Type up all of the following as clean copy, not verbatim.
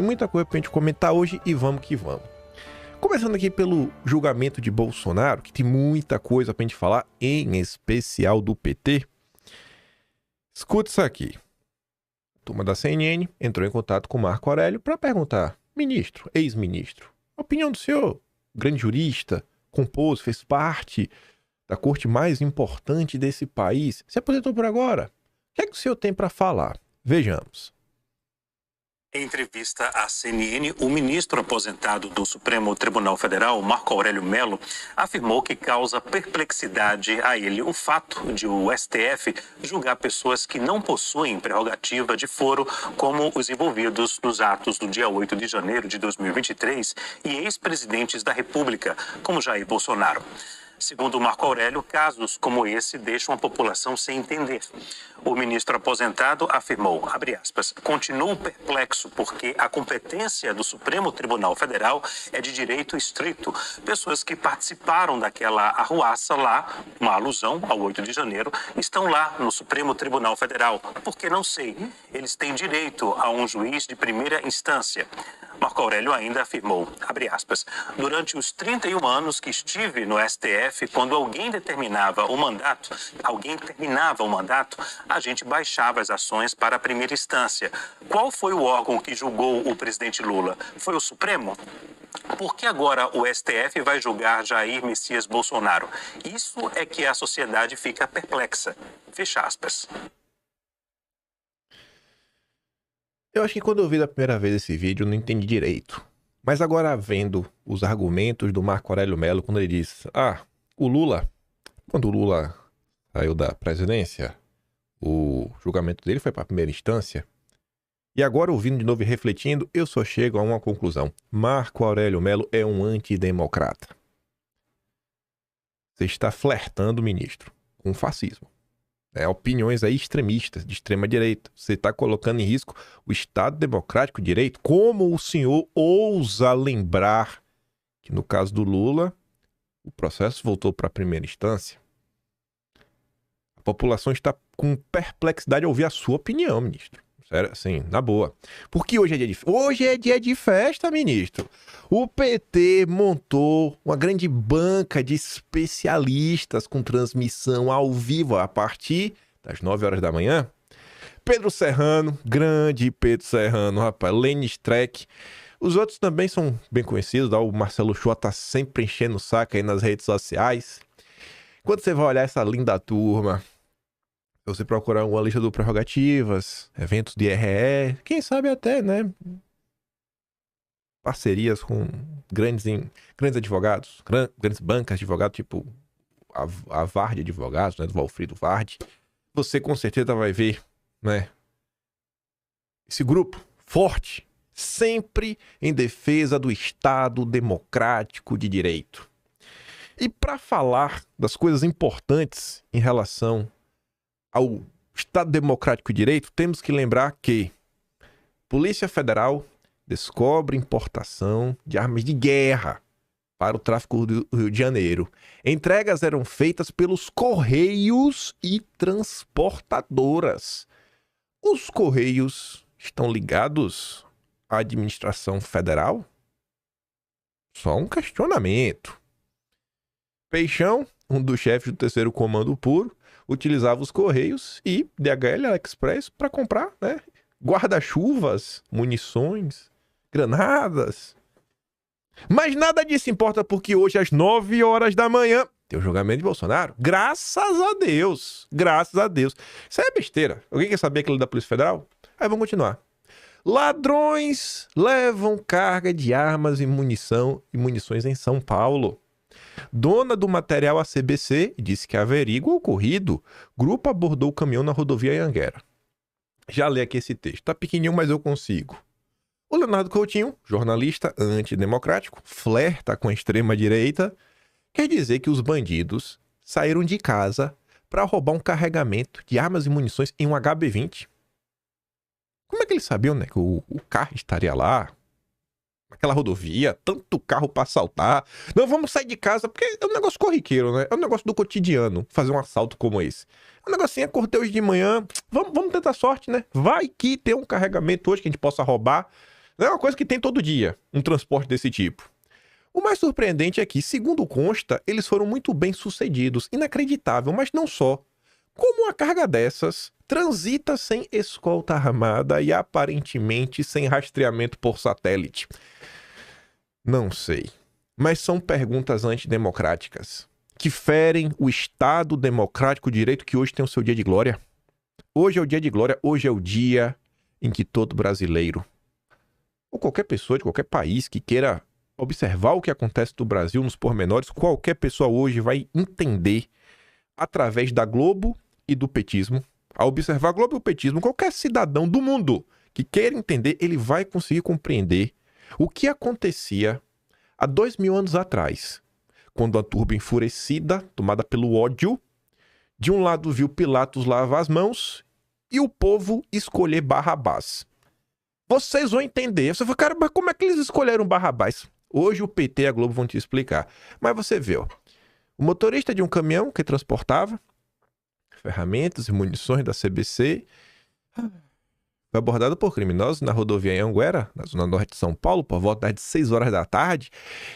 Tem muita coisa pra gente comentar hoje e vamos que vamos. Começando aqui pelo julgamento de Bolsonaro, que tem muita coisa pra gente falar, em especial do PT. Escuta isso aqui. A turma da CNN entrou em contato com o Marco Aurélio para perguntar: ministro, ex-ministro, a opinião do senhor, grande jurista, compôs, fez parte da corte mais importante desse país, se aposentou por agora. O que é que o senhor tem para falar? Vejamos. Em entrevista à CNN, o ministro aposentado do Supremo Tribunal Federal, Marco Aurélio Mello, afirmou que causa perplexidade a ele o fato de o STF julgar pessoas que não possuem prerrogativa de foro, como os envolvidos nos atos do dia 8 de janeiro de 2023 e ex-presidentes da República, como Jair Bolsonaro. Segundo Marco Aurélio, casos como esse deixam a população sem entender. O ministro aposentado afirmou, abre aspas, continuo perplexo porque a competência do Supremo Tribunal Federal é de direito estrito. Pessoas que participaram daquela arruaça lá, uma alusão ao 8 de janeiro, estão lá no Supremo Tribunal Federal. Porque não sei, eles têm direito a um juiz de primeira instância. Marco Aurélio ainda afirmou, abre aspas, durante os 31 anos que estive no STF, quando alguém terminava o mandato, a gente baixava as ações para a primeira instância. Qual foi o órgão que julgou o presidente Lula? Foi o Supremo? Por que agora o STF vai julgar Jair Messias Bolsonaro? Isso é que a sociedade fica perplexa. Fecha aspas. Eu acho que quando eu vi da primeira vez esse vídeo, eu não entendi direito. Mas agora vendo os argumentos do Marco Aurélio Mello, quando ele diz, quando o Lula saiu da presidência, o julgamento dele foi para a primeira instância. E agora, ouvindo de novo e refletindo, eu só chego a uma conclusão. Marco Aurélio Mello é um antidemocrata. Você está flertando, ministro, com o fascismo. Opiniões aí extremistas, de extrema direita. Você está colocando em risco o Estado Democrático de Direito. Como o senhor ousa lembrar que no caso do Lula, o processo voltou para a primeira instância? A população está com perplexidade ao ouvir a sua opinião, ministro. Sério, assim, na boa. Porque hoje é dia de festa, ministro. O PT montou uma grande banca de especialistas com transmissão ao vivo a partir das 9 horas da manhã. Pedro Serrano, grande Pedro Serrano, rapaz, Lênin Streck. Os outros também são bem conhecidos, o Marcelo Shoa tá sempre enchendo o saco aí nas redes sociais. Quando você vai olhar essa linda turma, se você procurar uma lista de prerrogativas, eventos de RE, quem sabe até, né? Parcerias com grandes advogados, grandes bancas de advogados, tipo a VAR de advogados, né? Do Valfrido Vardi. Você com certeza vai ver, né? Esse grupo forte, sempre em defesa do Estado Democrático de Direito. E para falar das coisas importantes em relação ao Estado Democrático de Direito, temos que lembrar que Polícia Federal descobre importação de armas de guerra para o tráfico do Rio de Janeiro. Entregas eram feitas pelos Correios e transportadoras. Os Correios estão ligados à administração federal? Só um questionamento. Peixão, um dos chefes do terceiro comando puro, utilizava os Correios e DHL Express para comprar, né, guarda-chuvas, munições, granadas. Mas nada disso importa porque hoje às 9 horas da manhã tem o julgamento de Bolsonaro. Graças a Deus. Graças a Deus. Isso é besteira. Alguém quer saber aquilo da Polícia Federal? Aí vamos continuar. Ladrões levam carga de armas e munições em São Paulo. Dona do material ACBC disse que averigua o ocorrido. Grupo abordou o caminhão na rodovia Anhanguera. Já li aqui esse texto. Tá pequenininho, mas eu consigo. O Leonardo Coutinho, jornalista antidemocrático, flerta com a extrema-direita, quer dizer que os bandidos saíram de casa para roubar um carregamento de armas e munições em um HB20. Como é que eles sabiam, né, que o carro estaria lá? Aquela rodovia, tanto carro pra assaltar. Não, vamos sair de casa, porque é um negócio corriqueiro, né? É um negócio do cotidiano, fazer um assalto como esse. É um negocinho, acordei hoje de manhã, vamos tentar sorte, né? Vai que tem um carregamento hoje que a gente possa roubar, Não é uma coisa que tem todo dia, um transporte desse tipo. O mais surpreendente é que, segundo consta, eles foram muito bem sucedidos. Inacreditável, mas não só. Como uma carga dessas transita sem escolta armada e aparentemente sem rastreamento por satélite? Não sei. Mas são perguntas antidemocráticas que ferem o Estado democrático de direito que hoje tem o seu dia de glória. Hoje é o dia de glória, hoje é o dia em que todo brasileiro, ou qualquer pessoa de qualquer país que queira observar o que acontece no Brasil nos pormenores, qualquer pessoa hoje vai entender através da Globo e do petismo. Ao observar a Globo e o petismo, qualquer cidadão do mundo que queira entender, ele vai conseguir compreender o que acontecia há 2000 anos atrás, quando a turba enfurecida, tomada pelo ódio, de um lado viu Pilatos lavar as mãos e o povo escolher Barrabás. Vocês vão entender. Você fala, cara, mas como é que eles escolheram Barrabás? Hoje o PT e a Globo vão te explicar. Mas você vê, ó, o motorista de um caminhão que transportava ferramentas e munições da CBC foi abordado por criminosos na rodovia Anhanguera, na zona norte de São Paulo, por volta das 6 horas da tarde,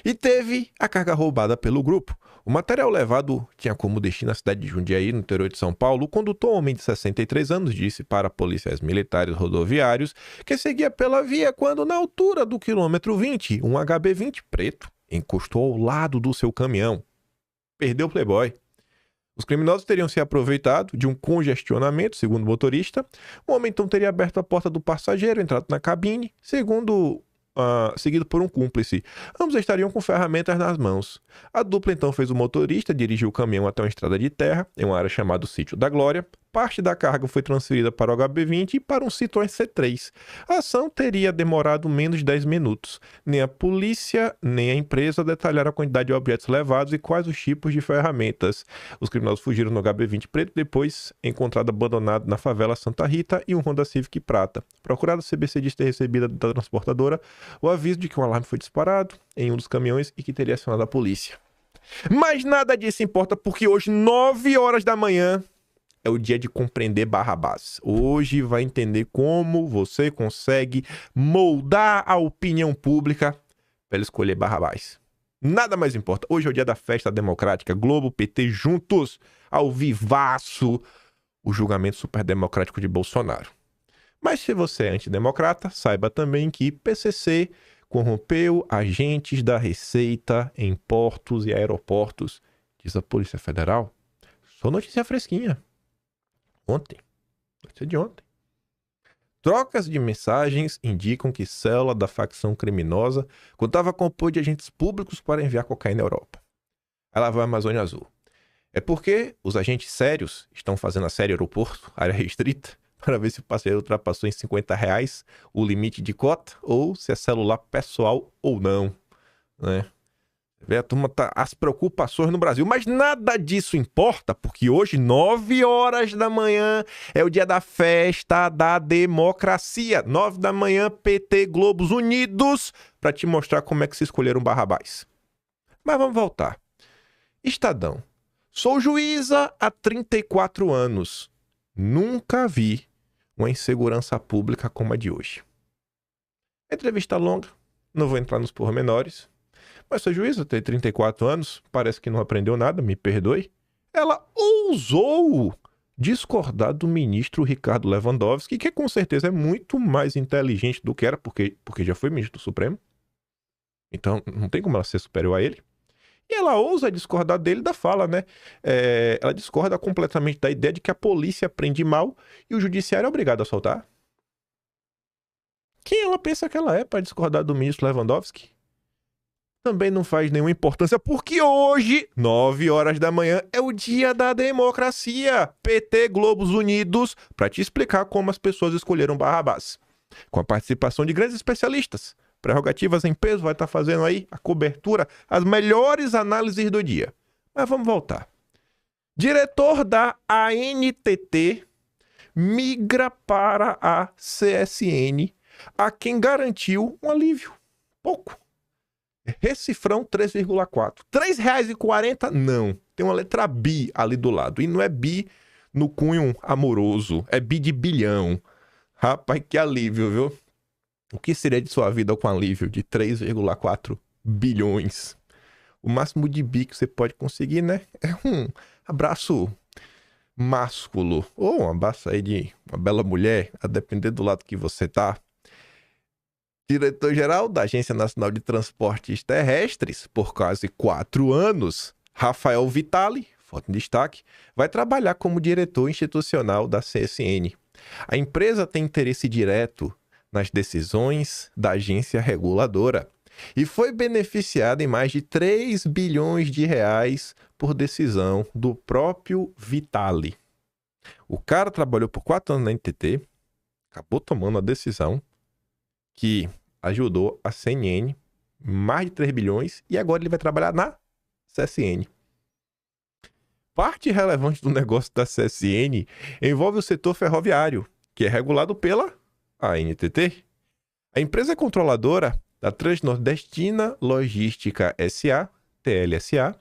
e teve a carga roubada pelo grupo. O material levado tinha como destino a cidade de Jundiaí, no interior de São Paulo. O condutor, um homem de 63 anos, disse para policiais militares rodoviários que seguia pela via quando, na altura do quilômetro 20, um HB20 preto encostou ao lado do seu caminhão. Perdeu o Playboy. Os criminosos teriam se aproveitado de um congestionamento, segundo o motorista. O homem então teria aberto a porta do passageiro, entrado na cabine, seguido por um cúmplice. Ambos estariam com ferramentas nas mãos. A dupla então fez o motorista dirigir o caminhão até uma estrada de terra, em uma área chamada Sítio da Glória. Parte da carga foi transferida para o HB20 e para um Citroën C3. A ação teria demorado menos de 10 minutos. Nem a polícia, nem a empresa detalharam a quantidade de objetos levados e quais os tipos de ferramentas. Os criminosos fugiram no HB20 preto, depois encontrado abandonado na favela Santa Rita, e um Honda Civic prata. Procurado, a CBC diz ter recebido da transportadora o aviso de que um alarme foi disparado em um dos caminhões e que teria acionado a polícia. Mas nada disso importa, porque hoje, 9 horas da manhã, é o dia de compreender Barrabás. Hoje vai entender como você consegue moldar a opinião pública para ele escolher Barrabás. Nada mais importa. Hoje é o dia da festa democrática. Globo, PT juntos, ao vivaço, o julgamento superdemocrático de Bolsonaro. Mas se você é antidemocrata, saiba também que PCC corrompeu agentes da Receita em portos e aeroportos, diz a Polícia Federal. Só notícia fresquinha. Ontem. Notícia de ontem. Trocas de mensagens indicam que célula da facção criminosa contava com apoio de agentes públicos para enviar cocaína à Europa. Ela vai à Amazônia Azul. É porque os agentes sérios estão fazendo a série aeroporto, área restrita, para ver se o passageiro ultrapassou em R$50 o limite de cota ou se é celular pessoal ou não, né? A turma tá as preocupações no Brasil, mas nada disso importa, porque hoje, 9 horas da manhã, é o dia da festa da democracia. 9 da manhã, PT, Globos unidos, para te mostrar como é que se escolheram Barrabás. Mas vamos voltar. Estadão. Sou juíza há 34 anos. Nunca vi uma insegurança pública como a de hoje. Entrevista longa, não vou entrar nos pormenores. Mas sua juíza tem 34 anos, parece que não aprendeu nada, me perdoe. Ela ousou discordar do ministro Ricardo Lewandowski, que com certeza é muito mais inteligente do que era, porque já foi ministro do Supremo. Então não tem como ela ser superior a ele. E ela ousa discordar dele da fala, né? Ela discorda completamente da ideia de que a polícia prende mal e o judiciário é obrigado a soltar. Quem ela pensa que ela é para discordar do ministro Lewandowski? Também não faz nenhuma importância, porque hoje, 9 horas da manhã, é o dia da democracia. PT, Globos unidos, para te explicar como as pessoas escolheram Barrabás. Com a participação de grandes especialistas. Prerrogativas em peso vai estar fazendo aí a cobertura, as melhores análises do dia. Mas vamos voltar. Diretor da ANTT migra para a CSN, a quem garantiu um alívio. Pouco. Recifrão 3,4. R$3,40? Não. Tem uma letra bi ali do lado. E não é bi no cunho amoroso. É bi de bilhão. Rapaz, que alívio, viu? O que seria de sua vida com alívio de 3,4 bilhões? O máximo de bi que você pode conseguir, né? É um abraço másculo ou um abraço aí de uma bela mulher, a depender do lado que você tá. Diretor-geral da Agência Nacional de Transportes Terrestres, por quase 4 anos, Rafael Vitali, foto em destaque, vai trabalhar como diretor institucional da CSN. A empresa tem interesse direto nas decisões da agência reguladora e foi beneficiada em mais de 3 bilhões de reais por decisão do próprio Vitali. O cara trabalhou por 4 anos na NTT, acabou tomando a decisão que ajudou a CNN, mais de 3 bilhões, e agora ele vai trabalhar na CSN. Parte relevante do negócio da CSN envolve o setor ferroviário, que é regulado pela ANTT. A empresa é controladora da Transnordestina Logística SA, TLSA,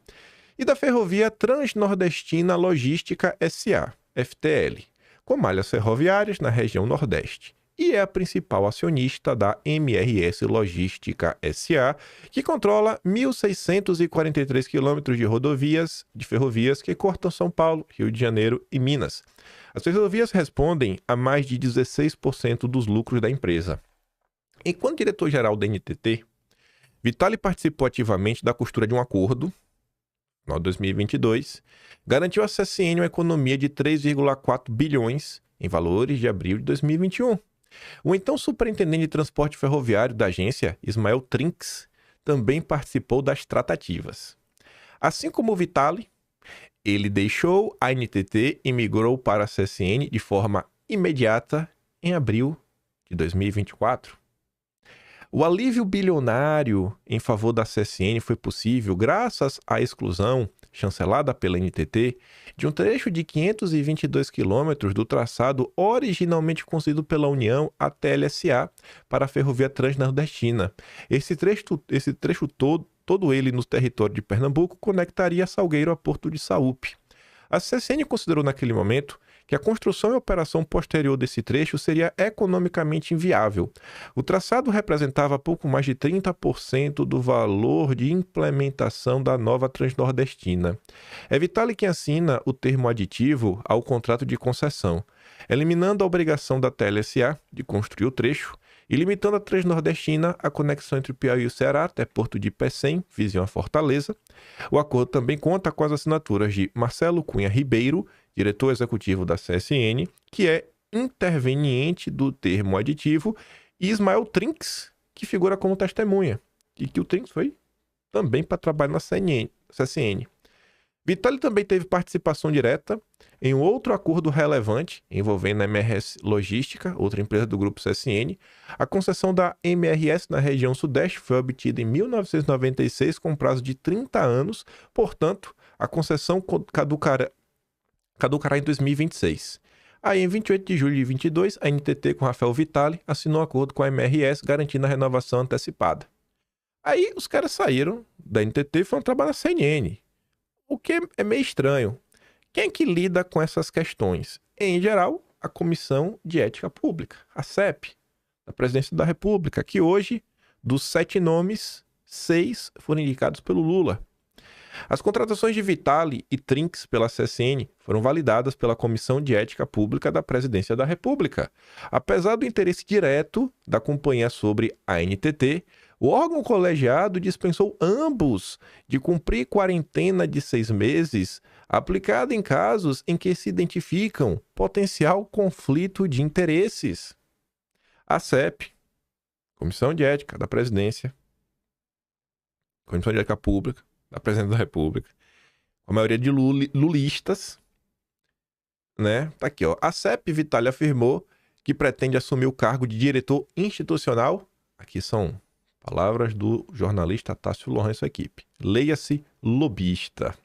e da Ferrovia Transnordestina Logística SA, FTL, com malhas ferroviárias na região Nordeste. E é a principal acionista da MRS Logística SA, que controla 1.643 quilômetros de ferrovias que cortam São Paulo, Rio de Janeiro e Minas. As ferrovias respondem a mais de 16% dos lucros da empresa. Enquanto diretor-geral da NTT, Vitali participou ativamente da costura de um acordo, no 2022, garantiu à CSN uma economia de 3,4 bilhões em valores de abril de 2021. O então superintendente de transporte ferroviário da agência, Ismael Trinks, também participou das tratativas. Assim como Vitali, ele deixou a NTT e migrou para a CSN de forma imediata em abril de 2024. O alívio bilionário em favor da CSN foi possível graças à exclusão, chancelada pela NTT, de um trecho de 522 quilômetros do traçado originalmente construído pela União até LSA para a Ferrovia Transnordestina. Esse trecho todo ele no território de Pernambuco, conectaria Salgueiro a Porto de Saúpe. A CSN considerou naquele momento que a construção e operação posterior desse trecho seria economicamente inviável. O traçado representava pouco mais de 30% do valor de implementação da nova Transnordestina. É Vitali quem assina o termo aditivo ao contrato de concessão, eliminando a obrigação da TLSA de construir o trecho e limitando a Transnordestina à conexão entre Piauí e o Ceará até Porto de Pecém, vizinho a Fortaleza. O acordo também conta com as assinaturas de Marcelo Cunha Ribeiro, diretor executivo da CSN, que é interveniente do termo aditivo, e Ismael Trinks, que figura como testemunha, e que o Trinks foi também para trabalhar na CSN. Vitali também teve participação direta em um outro acordo relevante envolvendo a MRS Logística, outra empresa do grupo CSN. A concessão da MRS na região Sudeste foi obtida em 1996 com prazo de 30 anos, portanto, a concessão caducará em 2026. Aí, em 28 de julho de 2022, a NTT, com Rafael Vitali, assinou um acordo com a MRS, garantindo a renovação antecipada. Aí, os caras saíram da NTT e foram trabalhar na CNN. O que é meio estranho. Quem é que lida com essas questões? Em geral, a Comissão de Ética Pública, a CEP, da Presidência da República, que hoje, dos 7 nomes, 6 foram indicados pelo Lula. As contratações de Vitali e Trinks pela CSN foram validadas pela Comissão de Ética Pública da Presidência da República. Apesar do interesse direto da companhia sobre a NTT, o órgão colegiado dispensou ambos de cumprir quarentena de 6 meses, aplicada em casos em que se identificam potencial conflito de interesses. A CEP, Comissão de Ética da Presidência, Comissão de Ética Pública da Presidência da República, a maioria de lulistas, né? Tá aqui, ó. A CEP Vitali afirmou que pretende assumir o cargo de diretor institucional. Aqui são palavras do jornalista Tássio Lourenço equipe. Leia-se lobista.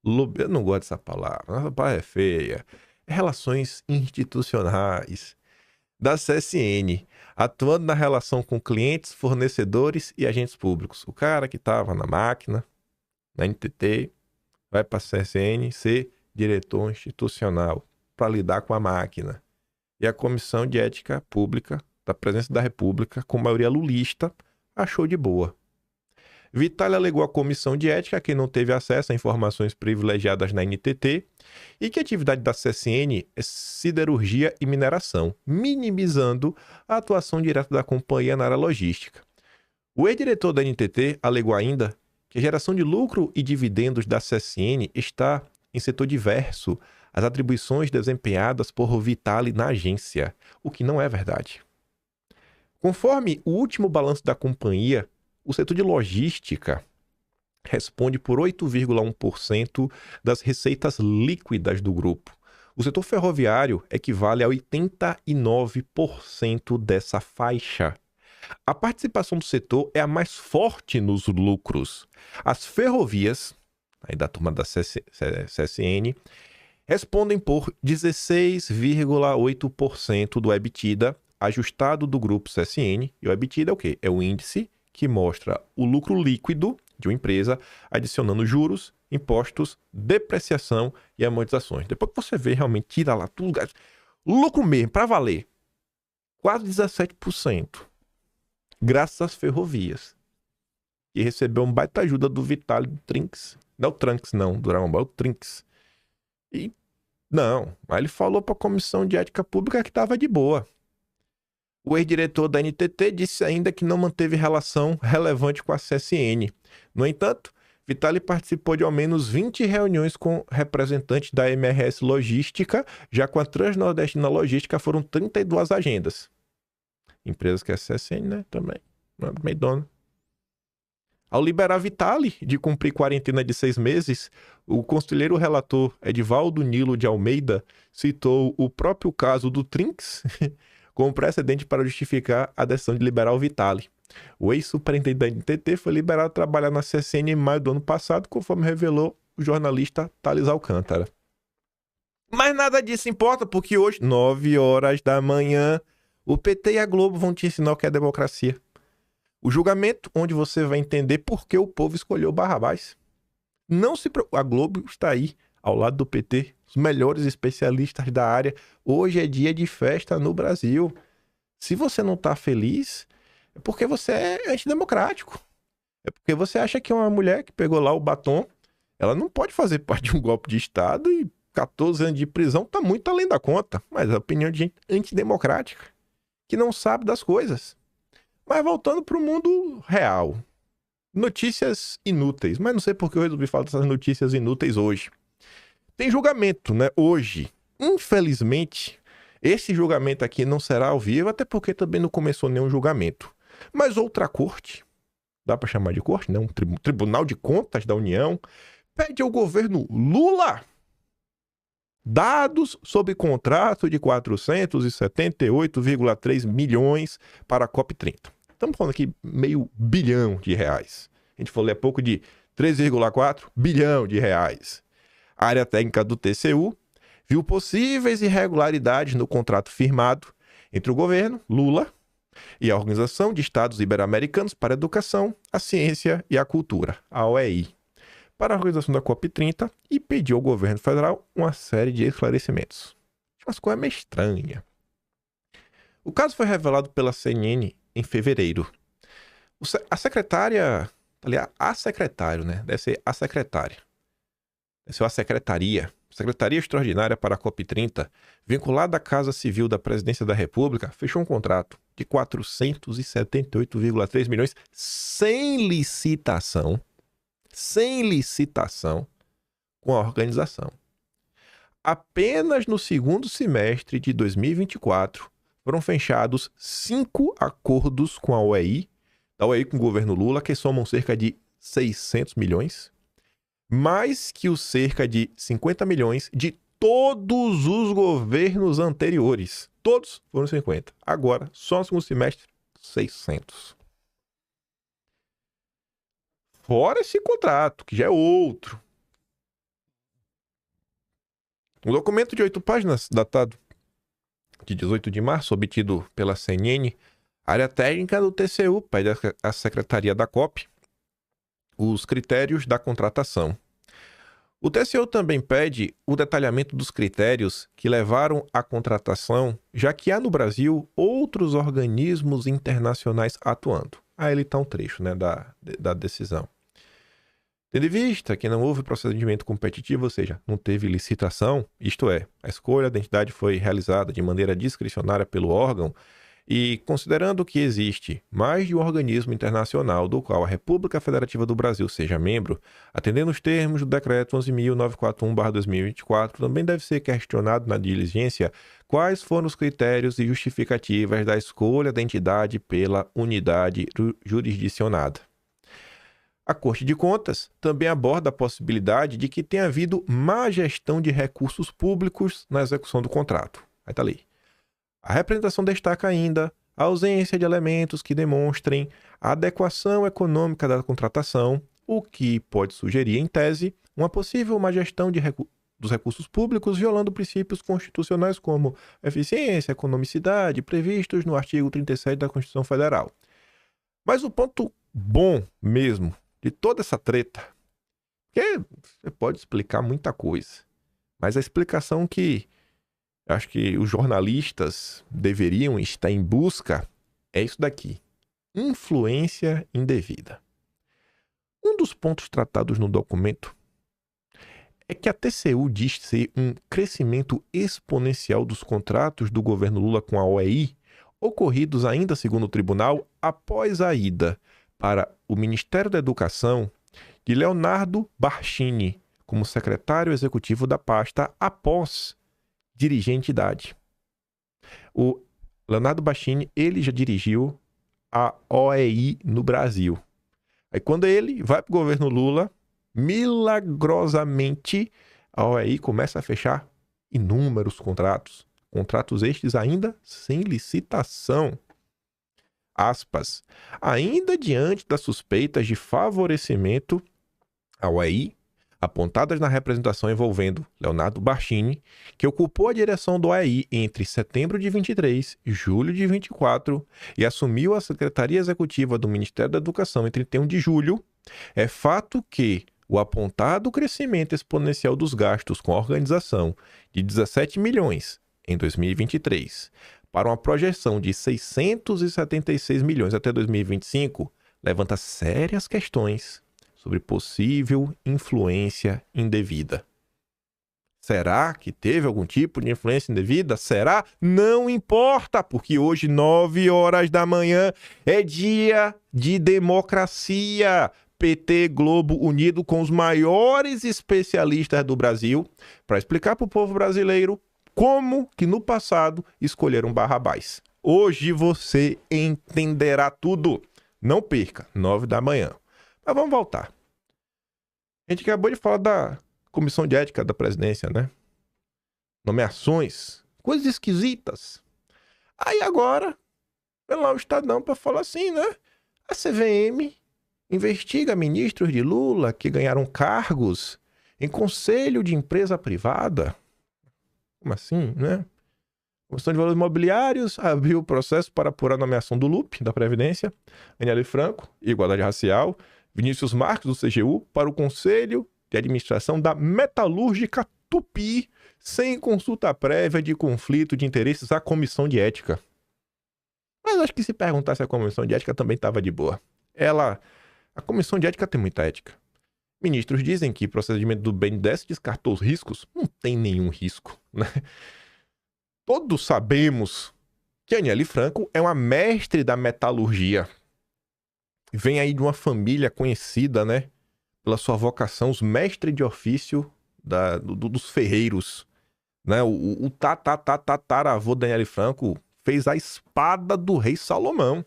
Eu não gosto dessa palavra. Essa palavra é feia. É relações institucionais da CSN, atuando na relação com clientes, fornecedores e agentes públicos. O cara que estava na máquina, na NTT, vai para a CSN ser diretor institucional para lidar com a máquina. E a Comissão de Ética Pública da Presidência da República, com maioria lulista, achou de boa. Vitale alegou à comissão de ética que não teve acesso a informações privilegiadas na NTT e que a atividade da CSN é siderurgia e mineração, minimizando a atuação direta da companhia na área logística. O ex-diretor da NTT alegou ainda que a geração de lucro e dividendos da CSN está em setor diverso às atribuições desempenhadas por Vitale na agência, o que não é verdade. Conforme o último balanço da companhia, o setor de logística responde por 8,1% das receitas líquidas do grupo. O setor ferroviário equivale a 89% dessa faixa. A participação do setor é a mais forte nos lucros. As ferrovias, aí da turma da CSN, respondem por 16,8% do EBITDA ajustado do grupo CSN. E o EBITDA é o quê? É o índice que mostra o lucro líquido de uma empresa, adicionando juros, impostos, depreciação e amortizações. Depois que você vê, realmente tira lá tudo, lucro mesmo, para valer, quase 17%, graças às ferrovias. E recebeu uma baita ajuda do Vitale do Trinks. Não é o Trunks, não, do Dragon Ball, é o Trinks. E não, mas ele falou para a Comissão de Ética Pública que estava de boa. O ex-diretor da NTT disse ainda que não manteve relação relevante com a CSN. No entanto, Vitale participou de ao menos 20 reuniões com representantes da MRS Logística, já com a Transnordestina Logística foram 32 agendas. Empresas que é a CSN, né? Também. Meio dona. Ao liberar Vitale de cumprir quarentena de 6 meses, o conselheiro relator Edivaldo Nilo de Almeida citou o próprio caso do Trinks como precedente para justificar a decisão de liberar o Vitale. O ex-superintendente da NTT foi liberado a trabalhar na CSN em maio do ano passado, conforme revelou o jornalista Thales Alcântara. Mas nada disso importa, porque hoje, 9 horas da manhã, o PT e a Globo vão te ensinar o que é democracia. O julgamento, onde você vai entender por que o povo escolheu Barrabás. Não se preocupe, a Globo está aí, ao lado do PT, os melhores especialistas da área. Hoje é dia de festa no Brasil. Se você não está feliz, é porque você é antidemocrático. É porque você acha que uma mulher que pegou lá o batom, ela não pode fazer parte de um golpe de Estado e 14 anos de prisão está muito além da conta. Mas é a opinião de gente antidemocrática, que não sabe das coisas. Mas voltando para o mundo real. Notícias inúteis. Mas não sei por que eu resolvi falar dessas notícias inúteis hoje. Tem julgamento, né? Hoje. Infelizmente, esse julgamento aqui não será ao vivo, até porque também não começou nenhum julgamento. Mas outra corte, dá para chamar de corte, né? Um Tribunal de Contas da União, pede ao governo Lula dados sobre contrato de 478,3 milhões para a COP30. Estamos falando aqui meio bilhão de reais. A gente falou há pouco de 3,4 bilhão de reais. A área técnica do TCU viu possíveis irregularidades no contrato firmado entre o governo, Lula, e a Organização de Estados Ibero-Americanos para a Educação, a Ciência e a Cultura, a OEI, para a organização da COP30 e pediu ao governo federal uma série de esclarecimentos. Umas coisas meio estranhas. O caso foi revelado pela CNN em fevereiro. A secretária, aliás, a secretário, né? Deve ser a secretária. Deve ser a secretaria. Secretaria Extraordinária para a COP30, vinculada à Casa Civil da Presidência da República, fechou um contrato de 478,3 milhões sem licitação com a organização. Apenas no segundo semestre de 2024 foram fechados 5 acordos com a OEI, da OEI com o governo Lula, que somam cerca de 600 milhões, mais que os cerca de 50 milhões de todos os governos anteriores. Todos foram 50. Agora, só no segundo semestre, 600. Fora esse contrato, que já é outro. Um documento de 8 páginas, datado de 18 de março, obtido pela CNN, área técnica do TCU, pede à Secretaria da COP, os critérios da contratação. O TCU também pede o detalhamento dos critérios que levaram à contratação, já que há no Brasil outros organismos internacionais atuando. Aí ele está um trecho, né, da decisão. Tendo em vista que não houve procedimento competitivo, ou seja, não teve licitação, isto é, a escolha da entidade foi realizada de maneira discricionária pelo órgão, e considerando que existe mais de um organismo internacional do qual a República Federativa do Brasil seja membro, atendendo os termos do Decreto 11.941/2024, também deve ser questionado na diligência quais foram os critérios e justificativas da escolha da entidade pela unidade jurisdicionada. A Corte de Contas também aborda a possibilidade de que tenha havido má gestão de recursos públicos na execução do contrato. Aí está ali. A representação destaca ainda a ausência de elementos que demonstrem a adequação econômica da contratação, o que pode sugerir, em tese, uma possível má gestão dos recursos públicos, violando princípios constitucionais como eficiência, economicidade, previstos no artigo 37 da Constituição Federal. Mas o ponto bom mesmo de toda essa treta, porque você pode explicar muita coisa, mas a explicação que acho que os jornalistas deveriam estar em busca é isso daqui: influência indevida. Um dos pontos tratados no documento é que a TCU diz ser um crescimento exponencial dos contratos do governo Lula com a OEI, ocorridos ainda, segundo o tribunal, após a ida para o Ministério da Educação de Leonardo Barchini como secretário executivo da pasta após dirigir a entidade. O Leonardo Barchini, ele já dirigiu a OEI no Brasil. Aí quando ele vai para o governo Lula, milagrosamente a OEI começa a fechar inúmeros contratos. Contratos estes ainda sem licitação. Aspas. Ainda diante das suspeitas de favorecimento à OEI, apontadas na representação envolvendo Leonardo Barchini, que ocupou a direção do OEI entre setembro de 23 e julho de 24 e assumiu a Secretaria Executiva do Ministério da Educação em 31 de julho, é fato que o apontado crescimento exponencial dos gastos com a organização de 17 milhões em 2023 para uma projeção de 676 milhões até 2025 levanta sérias questões sobre possível influência indevida. Será que teve algum tipo de influência indevida? Será? Não importa, porque hoje, 9 horas da manhã, é dia de democracia. PT Globo unido com os maiores especialistas do Brasil para explicar para o povo brasileiro como que no passado escolheram Barrabás. Hoje você entenderá tudo. Não perca, 9 da manhã. Mas vamos voltar. A gente acabou de falar da Comissão de Ética da Presidência, né? Nomeações, coisas esquisitas. Aí agora, vem lá o Estadão para falar assim, né? A CVM investiga ministros de Lula que ganharam cargos em conselho de empresa privada. Como assim, né? A Comissão de Valores Imobiliários abriu o processo para apurar a nomeação do Lupe, da Previdência, Aniele Franco, Igualdade Racial, Vinícius Marques, do CGU, para o Conselho de Administração da Metalúrgica Tupi, sem consulta prévia de conflito de interesses à Comissão de Ética. Mas acho que se perguntasse a Comissão de Ética também estava de boa. A Comissão de Ética tem muita ética. Ministros dizem que o procedimento do BNDES descartou os riscos. Não tem nenhum risco, né? Todos sabemos que a Aniele Franco é uma mestre da metalurgia. Vem aí de uma família conhecida, né? Pela sua vocação, os mestres de ofício dos ferreiros. Né? O tataravô da Aniele Franco fez a espada do rei Salomão.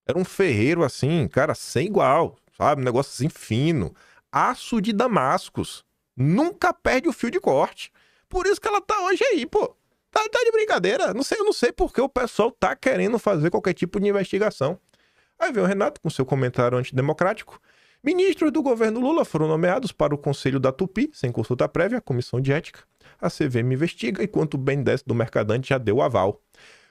Era um ferreiro assim, cara, sem igual, sabe? Um negócio assim fino. Aço de Damascus. Nunca perde o fio de corte. Por isso que ela tá hoje aí, pô. Tá de brincadeira. Eu não sei porque o pessoal tá querendo fazer qualquer tipo de investigação. Aí vem o Renato com seu comentário antidemocrático. Ministros do governo Lula foram nomeados para o Conselho da Tupi, sem consulta prévia, a Comissão de Ética. A CVM investiga, enquanto o BNDES do Mercadante já deu aval.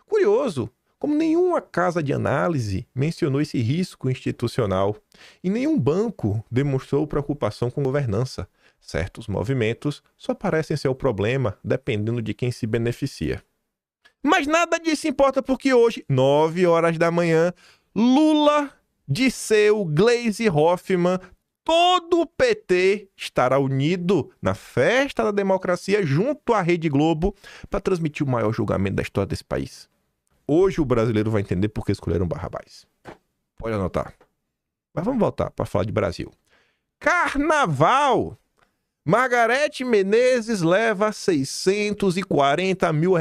Curioso, como nenhuma casa de análise mencionou esse risco institucional e nenhum banco demonstrou preocupação com governança. certos movimentos só parecem ser o problema dependendo de quem se beneficia. Mas nada disso importa porque hoje, 9 horas da manhã, Lula, Disseu, Gleisi Hoffmann, todo o PT estará unido na festa da democracia junto à Rede Globo para transmitir o maior julgamento da história desse país. Hoje o brasileiro vai entender por que escolheram Barrabás. Pode anotar. Mas vamos voltar para falar de Brasil. Carnaval! Margarete Menezes leva R$640 mil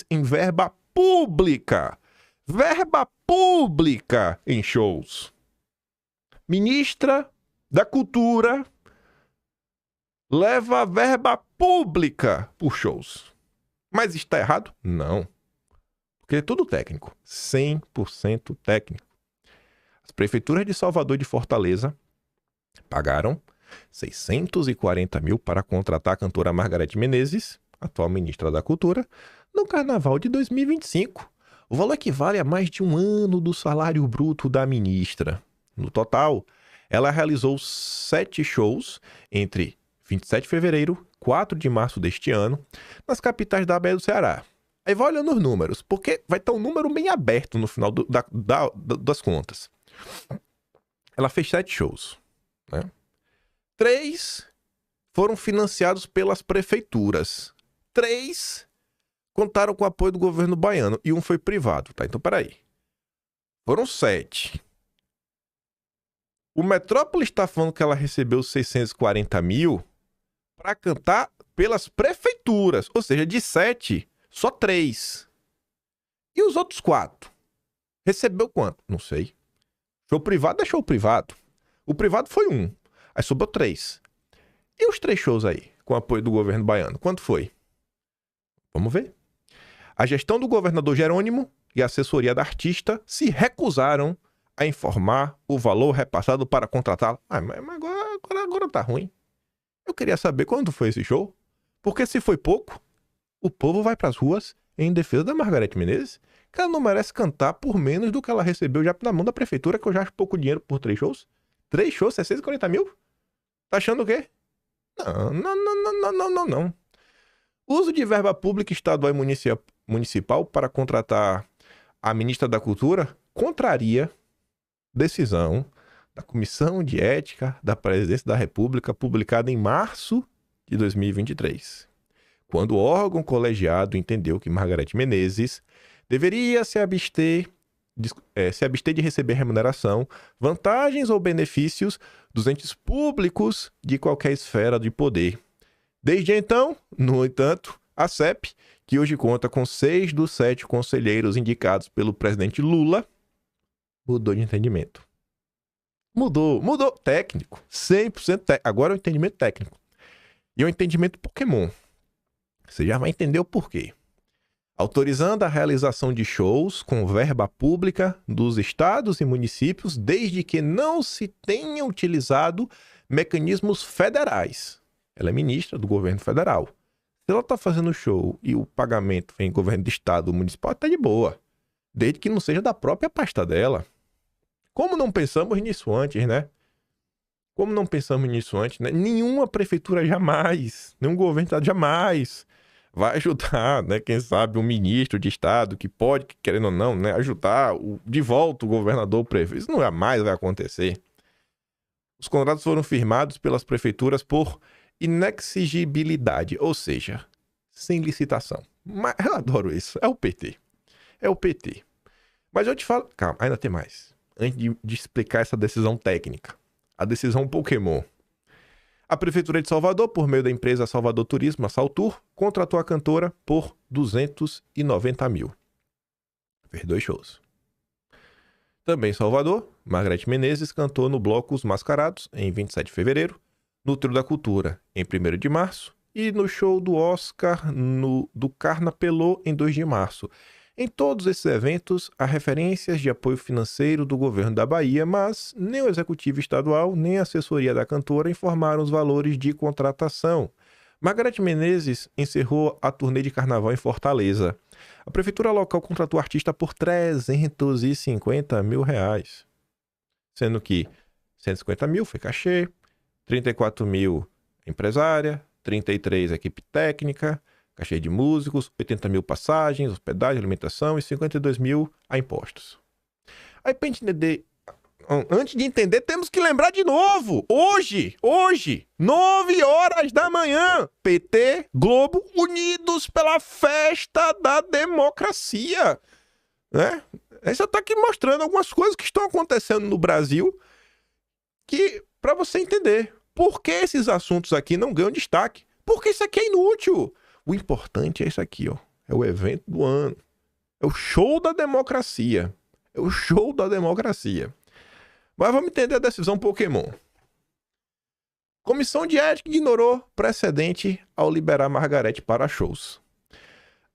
em verba pública. Verba pública em shows. Ministra da Cultura leva verba pública por shows. Mas está errado? Não. Porque é tudo técnico. 100% técnico. As prefeituras de Salvador e de Fortaleza pagaram 640 mil para contratar a cantora Margarete Menezes, atual ministra da Cultura, no Carnaval de 2025. O valor equivale a mais de um ano do salário bruto da ministra. No total, ela realizou 7 shows entre 27 de fevereiro e 4 de março deste ano, nas capitais da Bahia do Ceará. Aí vai olhando os números, porque vai estar um número bem aberto no final das contas. Ela fez 7 shows, né? 3 foram financiados pelas prefeituras. 3 contaram com o apoio do governo baiano e um foi privado, tá? Então, peraí. Foram 7. O Metrópole está falando que ela recebeu 640 mil para cantar pelas prefeituras. Ou seja, de 7, só 3. E os outros 4? Recebeu quanto? Não sei. Show privado é show privado. O privado foi 1. Aí sobrou 3. E os 3 shows aí, com apoio do governo baiano? Quanto foi? Vamos ver. A gestão do governador Jerônimo e a assessoria da artista se recusaram a informar o valor repassado para contratá-la. Mas agora tá ruim. Eu queria saber quando foi esse show. Porque se foi pouco, o povo vai pras ruas em defesa da Margarete Menezes, que ela não merece cantar por menos do que ela recebeu já na mão da prefeitura, que eu já acho pouco dinheiro por 3 shows. 3 shows, 640 mil? Tá achando o quê? Não. Uso de verba pública estadual e municipal para contratar a ministra da Cultura contraria decisão da Comissão de Ética da Presidência da República publicada em março de 2023, quando o órgão colegiado entendeu que Margarete Menezes deveria se abster de receber remuneração, vantagens ou benefícios dos entes públicos de qualquer esfera de poder. Desde então, no entanto, a CEP, que hoje conta com 6 dos 7 conselheiros indicados pelo presidente Lula, mudou de entendimento. Mudou técnico, 100% técnico. Agora é o entendimento técnico. E é o entendimento Pokémon. Você já vai entender o porquê. Autorizando a realização de shows com verba pública dos estados e municípios, desde que não se tenham utilizado mecanismos federais. Ela é ministra do governo federal. Se ela está fazendo show e o pagamento vem do governo do estado municipal, está de boa. Desde que não seja da própria pasta dela. Como não pensamos nisso antes, né? Nenhuma prefeitura jamais, nenhum governo do estado jamais vai ajudar, né? Quem sabe um ministro de estado que pode, querendo ou não, né, ajudar de volta o governador prefeito. Isso não jamais vai acontecer. Os contratos foram firmados pelas prefeituras por inexigibilidade, ou seja, sem licitação. Mas eu adoro isso. É o PT. Mas eu te falo... Calma, ainda tem mais. Antes de explicar essa decisão técnica. A decisão Pokémon. A Prefeitura de Salvador, por meio da empresa Salvador Turismo, a Saltur, contratou a cantora por 290 mil. Fez 2 shows. Também em Salvador, Margarete Menezes cantou no bloco Os Mascarados, em 27 de fevereiro, no Trio da Cultura, em 1º de março, e no show do Oscar do Carnapelô, em 2 de março. Em todos esses eventos, há referências de apoio financeiro do governo da Bahia, mas nem o executivo estadual, nem a assessoria da cantora informaram os valores de contratação. Margarete Menezes encerrou a turnê de carnaval em Fortaleza. A prefeitura local contratou o artista por 350 mil reais, sendo que 150 mil foi cachê, 34 mil empresária, 33 equipe técnica, cachê de músicos, 80 mil passagens, hospedagem, alimentação e 52 mil a impostos. Aí pra gente entender, antes de entender, temos que lembrar de novo. Hoje, 9 horas da manhã, PT, Globo, unidos pela festa da democracia. Né? Você tá aqui mostrando algumas coisas que estão acontecendo no Brasil que, para você entender, por que esses assuntos aqui não ganham destaque? Porque isso aqui é inútil. O importante é isso aqui, ó. É o evento do ano. É o show da democracia. É o show da democracia. Mas vamos entender a decisão Pokémon. Comissão de ética ignorou precedente ao liberar Margarete para shows.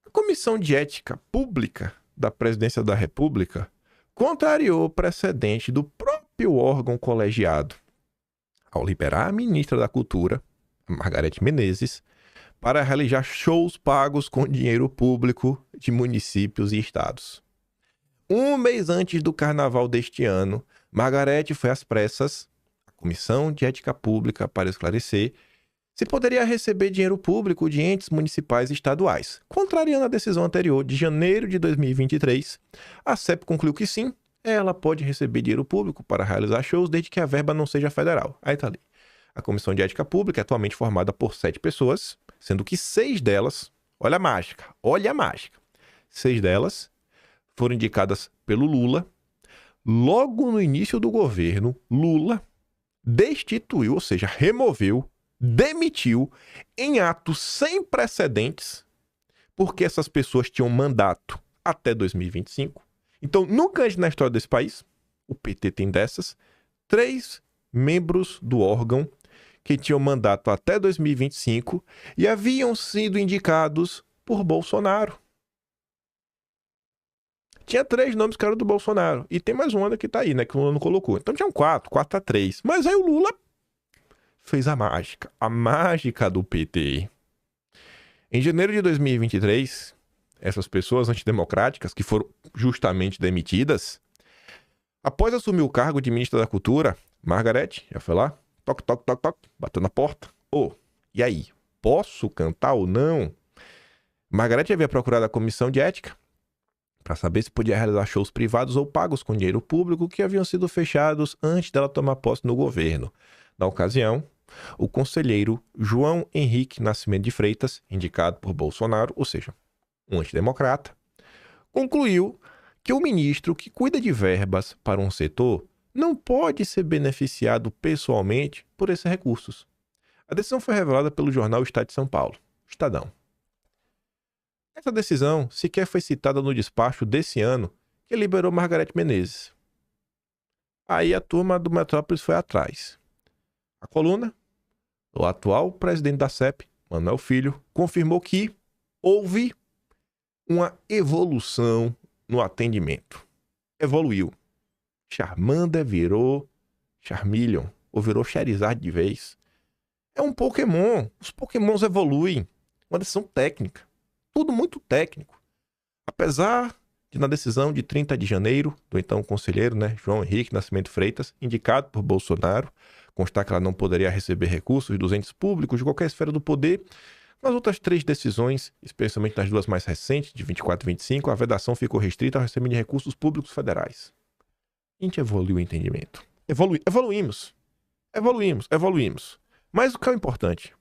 A Comissão de Ética Pública da Presidência da República contrariou o precedente do próprio órgão colegiado ao liberar a ministra da Cultura, Margarete Menezes, para realizar shows pagos com dinheiro público de municípios e estados. Um mês antes do carnaval deste ano, Margarete foi às pressas à Comissão de Ética Pública para esclarecer se poderia receber dinheiro público de entes municipais e estaduais. Contrariando a decisão anterior de janeiro de 2023, a CEP concluiu que sim, ela pode receber dinheiro público para realizar shows desde que a verba não seja federal. Aí tá ali. A Comissão de Ética Pública é atualmente formada por 7 pessoas, sendo que 6 delas, olha a mágica, 6 delas foram indicadas pelo Lula. Logo no início do governo, Lula destituiu, ou seja, removeu, demitiu em atos sem precedentes, porque essas pessoas tinham mandato até 2025. Então, nunca antes na história desse país, o PT tem dessas, 3 membros do órgão que tinham mandato até 2025 e haviam sido indicados por Bolsonaro. Tinha 3 nomes que eram do Bolsonaro. E tem mais um ainda que tá aí, né? Que o Lula não colocou. Então tinham 4 a 3. Mas aí o Lula fez a mágica do PT. Em janeiro de 2023, essas pessoas antidemocráticas que foram justamente demitidas, após assumir o cargo de ministra da Cultura, Margarete já foi lá, toque, bateu na porta. E aí? Posso cantar ou não? Margarete havia procurado a Comissão de Ética para saber se podia realizar shows privados ou pagos com dinheiro público que haviam sido fechados antes dela tomar posse no governo. Na ocasião, o conselheiro João Henrique Nascimento de Freitas, indicado por Bolsonaro, ou seja, um antidemocrata, concluiu que o ministro que cuida de verbas para um setor não pode ser beneficiado pessoalmente por esses recursos. A decisão foi revelada pelo jornal Estado de São Paulo, Estadão. Essa decisão sequer foi citada no despacho desse ano que liberou Margarete Menezes. Aí a turma do Metrópolis foi atrás. A coluna, o atual presidente da CEP, Manuel Filho, confirmou que houve uma evolução no atendimento. Evoluiu. Charmander virou Charmeleon, ou virou Charizard de vez. É um Pokémon. Os Pokémons evoluem. Uma decisão técnica. Tudo muito técnico. Apesar de, na decisão de 30 de janeiro, do então conselheiro, João Henrique Nascimento Freitas, indicado por Bolsonaro, constar que ela não poderia receber recursos dos entes públicos de qualquer esfera do poder, nas outras 3 decisões, especialmente nas 2 mais recentes, de 24 e 25, a vedação ficou restrita ao recebimento de recursos públicos federais. A gente evoluiu o entendimento. Evoluímos. Mas o que é importante?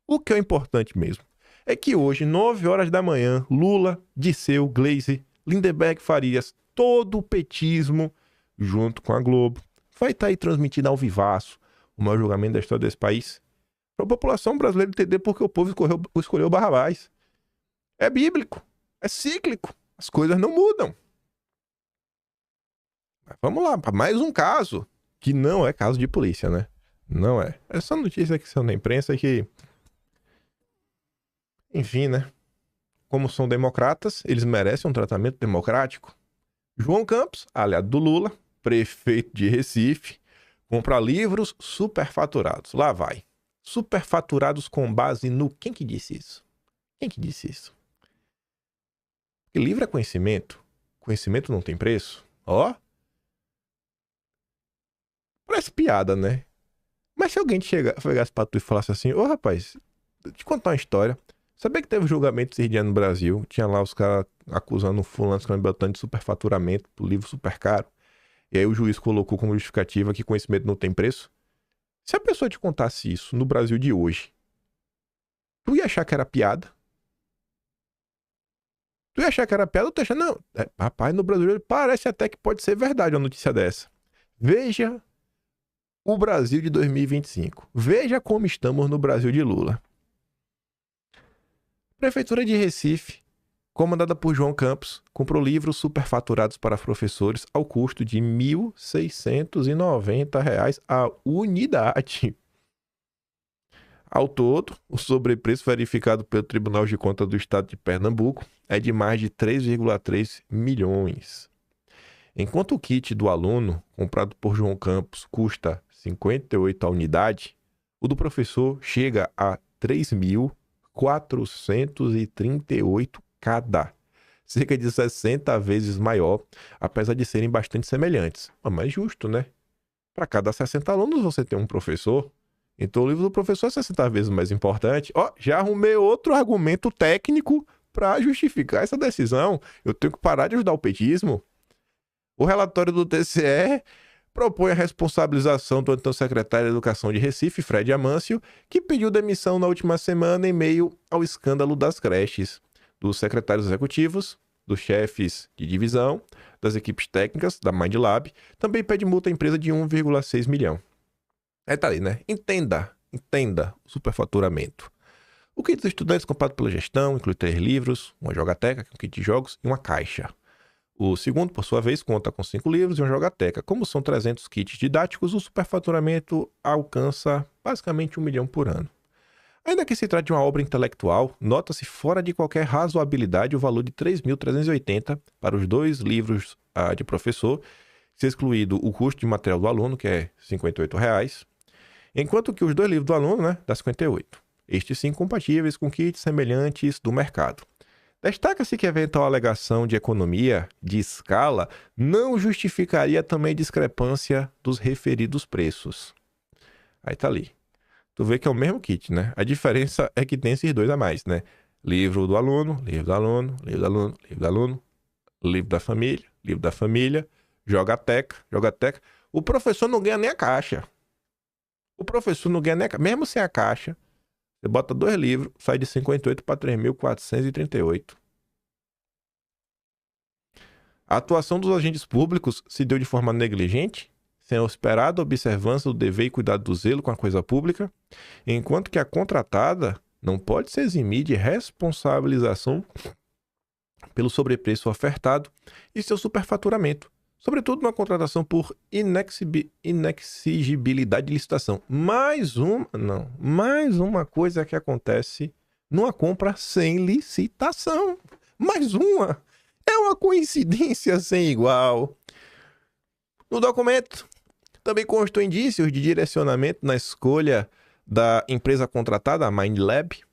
O que é importante mesmo é que hoje, 9 horas da manhã, Lula, Disseu, Gleisi, Lindenberg Farias, todo o petismo, junto com a Globo, vai estar aí transmitindo ao vivaço o maior julgamento da história desse país, para a população brasileira entender por que o povo escolheu Barrabás. É bíblico, é cíclico, as coisas não mudam. Mas vamos lá, para mais um caso, que não é caso de polícia, né? Não é. Essa notícia que saiu na imprensa que... Enfim, né? Como são democratas, eles merecem um tratamento democrático. João Campos, aliado do Lula, prefeito de Recife, compra livros superfaturados. Lá vai. Superfaturados com base no... Quem que disse isso? Porque livro é conhecimento. Conhecimento não tem preço. Parece piada, né? Mas se alguém chegasse pra tu e falasse assim, ô rapaz, deixa eu te contar uma história. Sabia que teve um julgamento esses dias no Brasil? Tinha lá os caras acusando o fulano de superfaturamento pro livro super caro. E aí o juiz colocou como justificativa que conhecimento não tem preço. Se a pessoa te contasse isso no Brasil de hoje, tu ia achar que era piada? Tu ia achar que era piada ou tu ia achar, não, rapaz, no Brasil parece até que pode ser verdade uma notícia dessa. Veja o Brasil de 2025. Veja como estamos no Brasil de Lula. Prefeitura de Recife, comandada por João Campos, comprou livros superfaturados para professores ao custo de R$ 1.690 a unidade. Ao todo, o sobrepreço verificado pelo Tribunal de Contas do Estado de Pernambuco é de mais de 3,3 milhões. Enquanto o kit do aluno, comprado por João Campos, custa 58 a unidade, o do professor chega a 3.438 cada, cerca de 60 vezes maior, apesar de serem bastante semelhantes. Mas justo, né? Para cada 60 alunos você tem um professor, então o livro do professor é 60 vezes mais importante. Já arrumei outro argumento técnico para justificar essa decisão. Eu tenho que parar de ajudar o petismo. O relatório do TCE propõe a responsabilização do então secretário de Educação de Recife, Fred Amâncio, que pediu demissão na última semana em meio ao escândalo das creches, dos secretários executivos, dos chefes de divisão, das equipes técnicas, da MindLab. Também pede multa à empresa de 1,6 milhão. Aí tá ali, né? Entenda o superfaturamento. O kit dos estudantes comprado pela gestão inclui 3 livros, uma jogateca, um kit de jogos e uma caixa. O segundo, por sua vez, conta com 5 livros e uma jogateca. Como são 300 kits didáticos, o superfaturamento alcança basicamente 1 milhão por ano. Ainda que se trate de uma obra intelectual, nota-se fora de qualquer razoabilidade o valor de 3.380 para os 2 livros de professor, se excluído o custo de material do aluno, que é R$ 58, enquanto que os 2 livros do aluno, né, dá 58. Estes sim compatíveis com kits semelhantes do mercado. Destaca-se que a eventual alegação de economia de escala não justificaria também discrepância dos referidos preços. Aí tá ali. Tu vê que é o mesmo kit, né? A diferença é que tem esses 2 a mais, né? Livro do aluno, livro do aluno, livro do aluno, livro do aluno, livro da família, jogateca. O professor não ganha nem a caixa. Mesmo sem a caixa, você bota 2 livros, sai de 58 para 3.438. A atuação dos agentes públicos se deu de forma negligente, sem a esperada observância do dever e cuidado do zelo com a coisa pública, enquanto que a contratada não pode se eximir de responsabilização pelo sobrepreço ofertado e seu superfaturamento, sobretudo na contratação por inexigibilidade de licitação. Mais uma coisa que acontece numa compra sem licitação. Mais uma. É uma coincidência sem igual. No documento, também constam indícios de direcionamento na escolha da empresa contratada, a MindLab.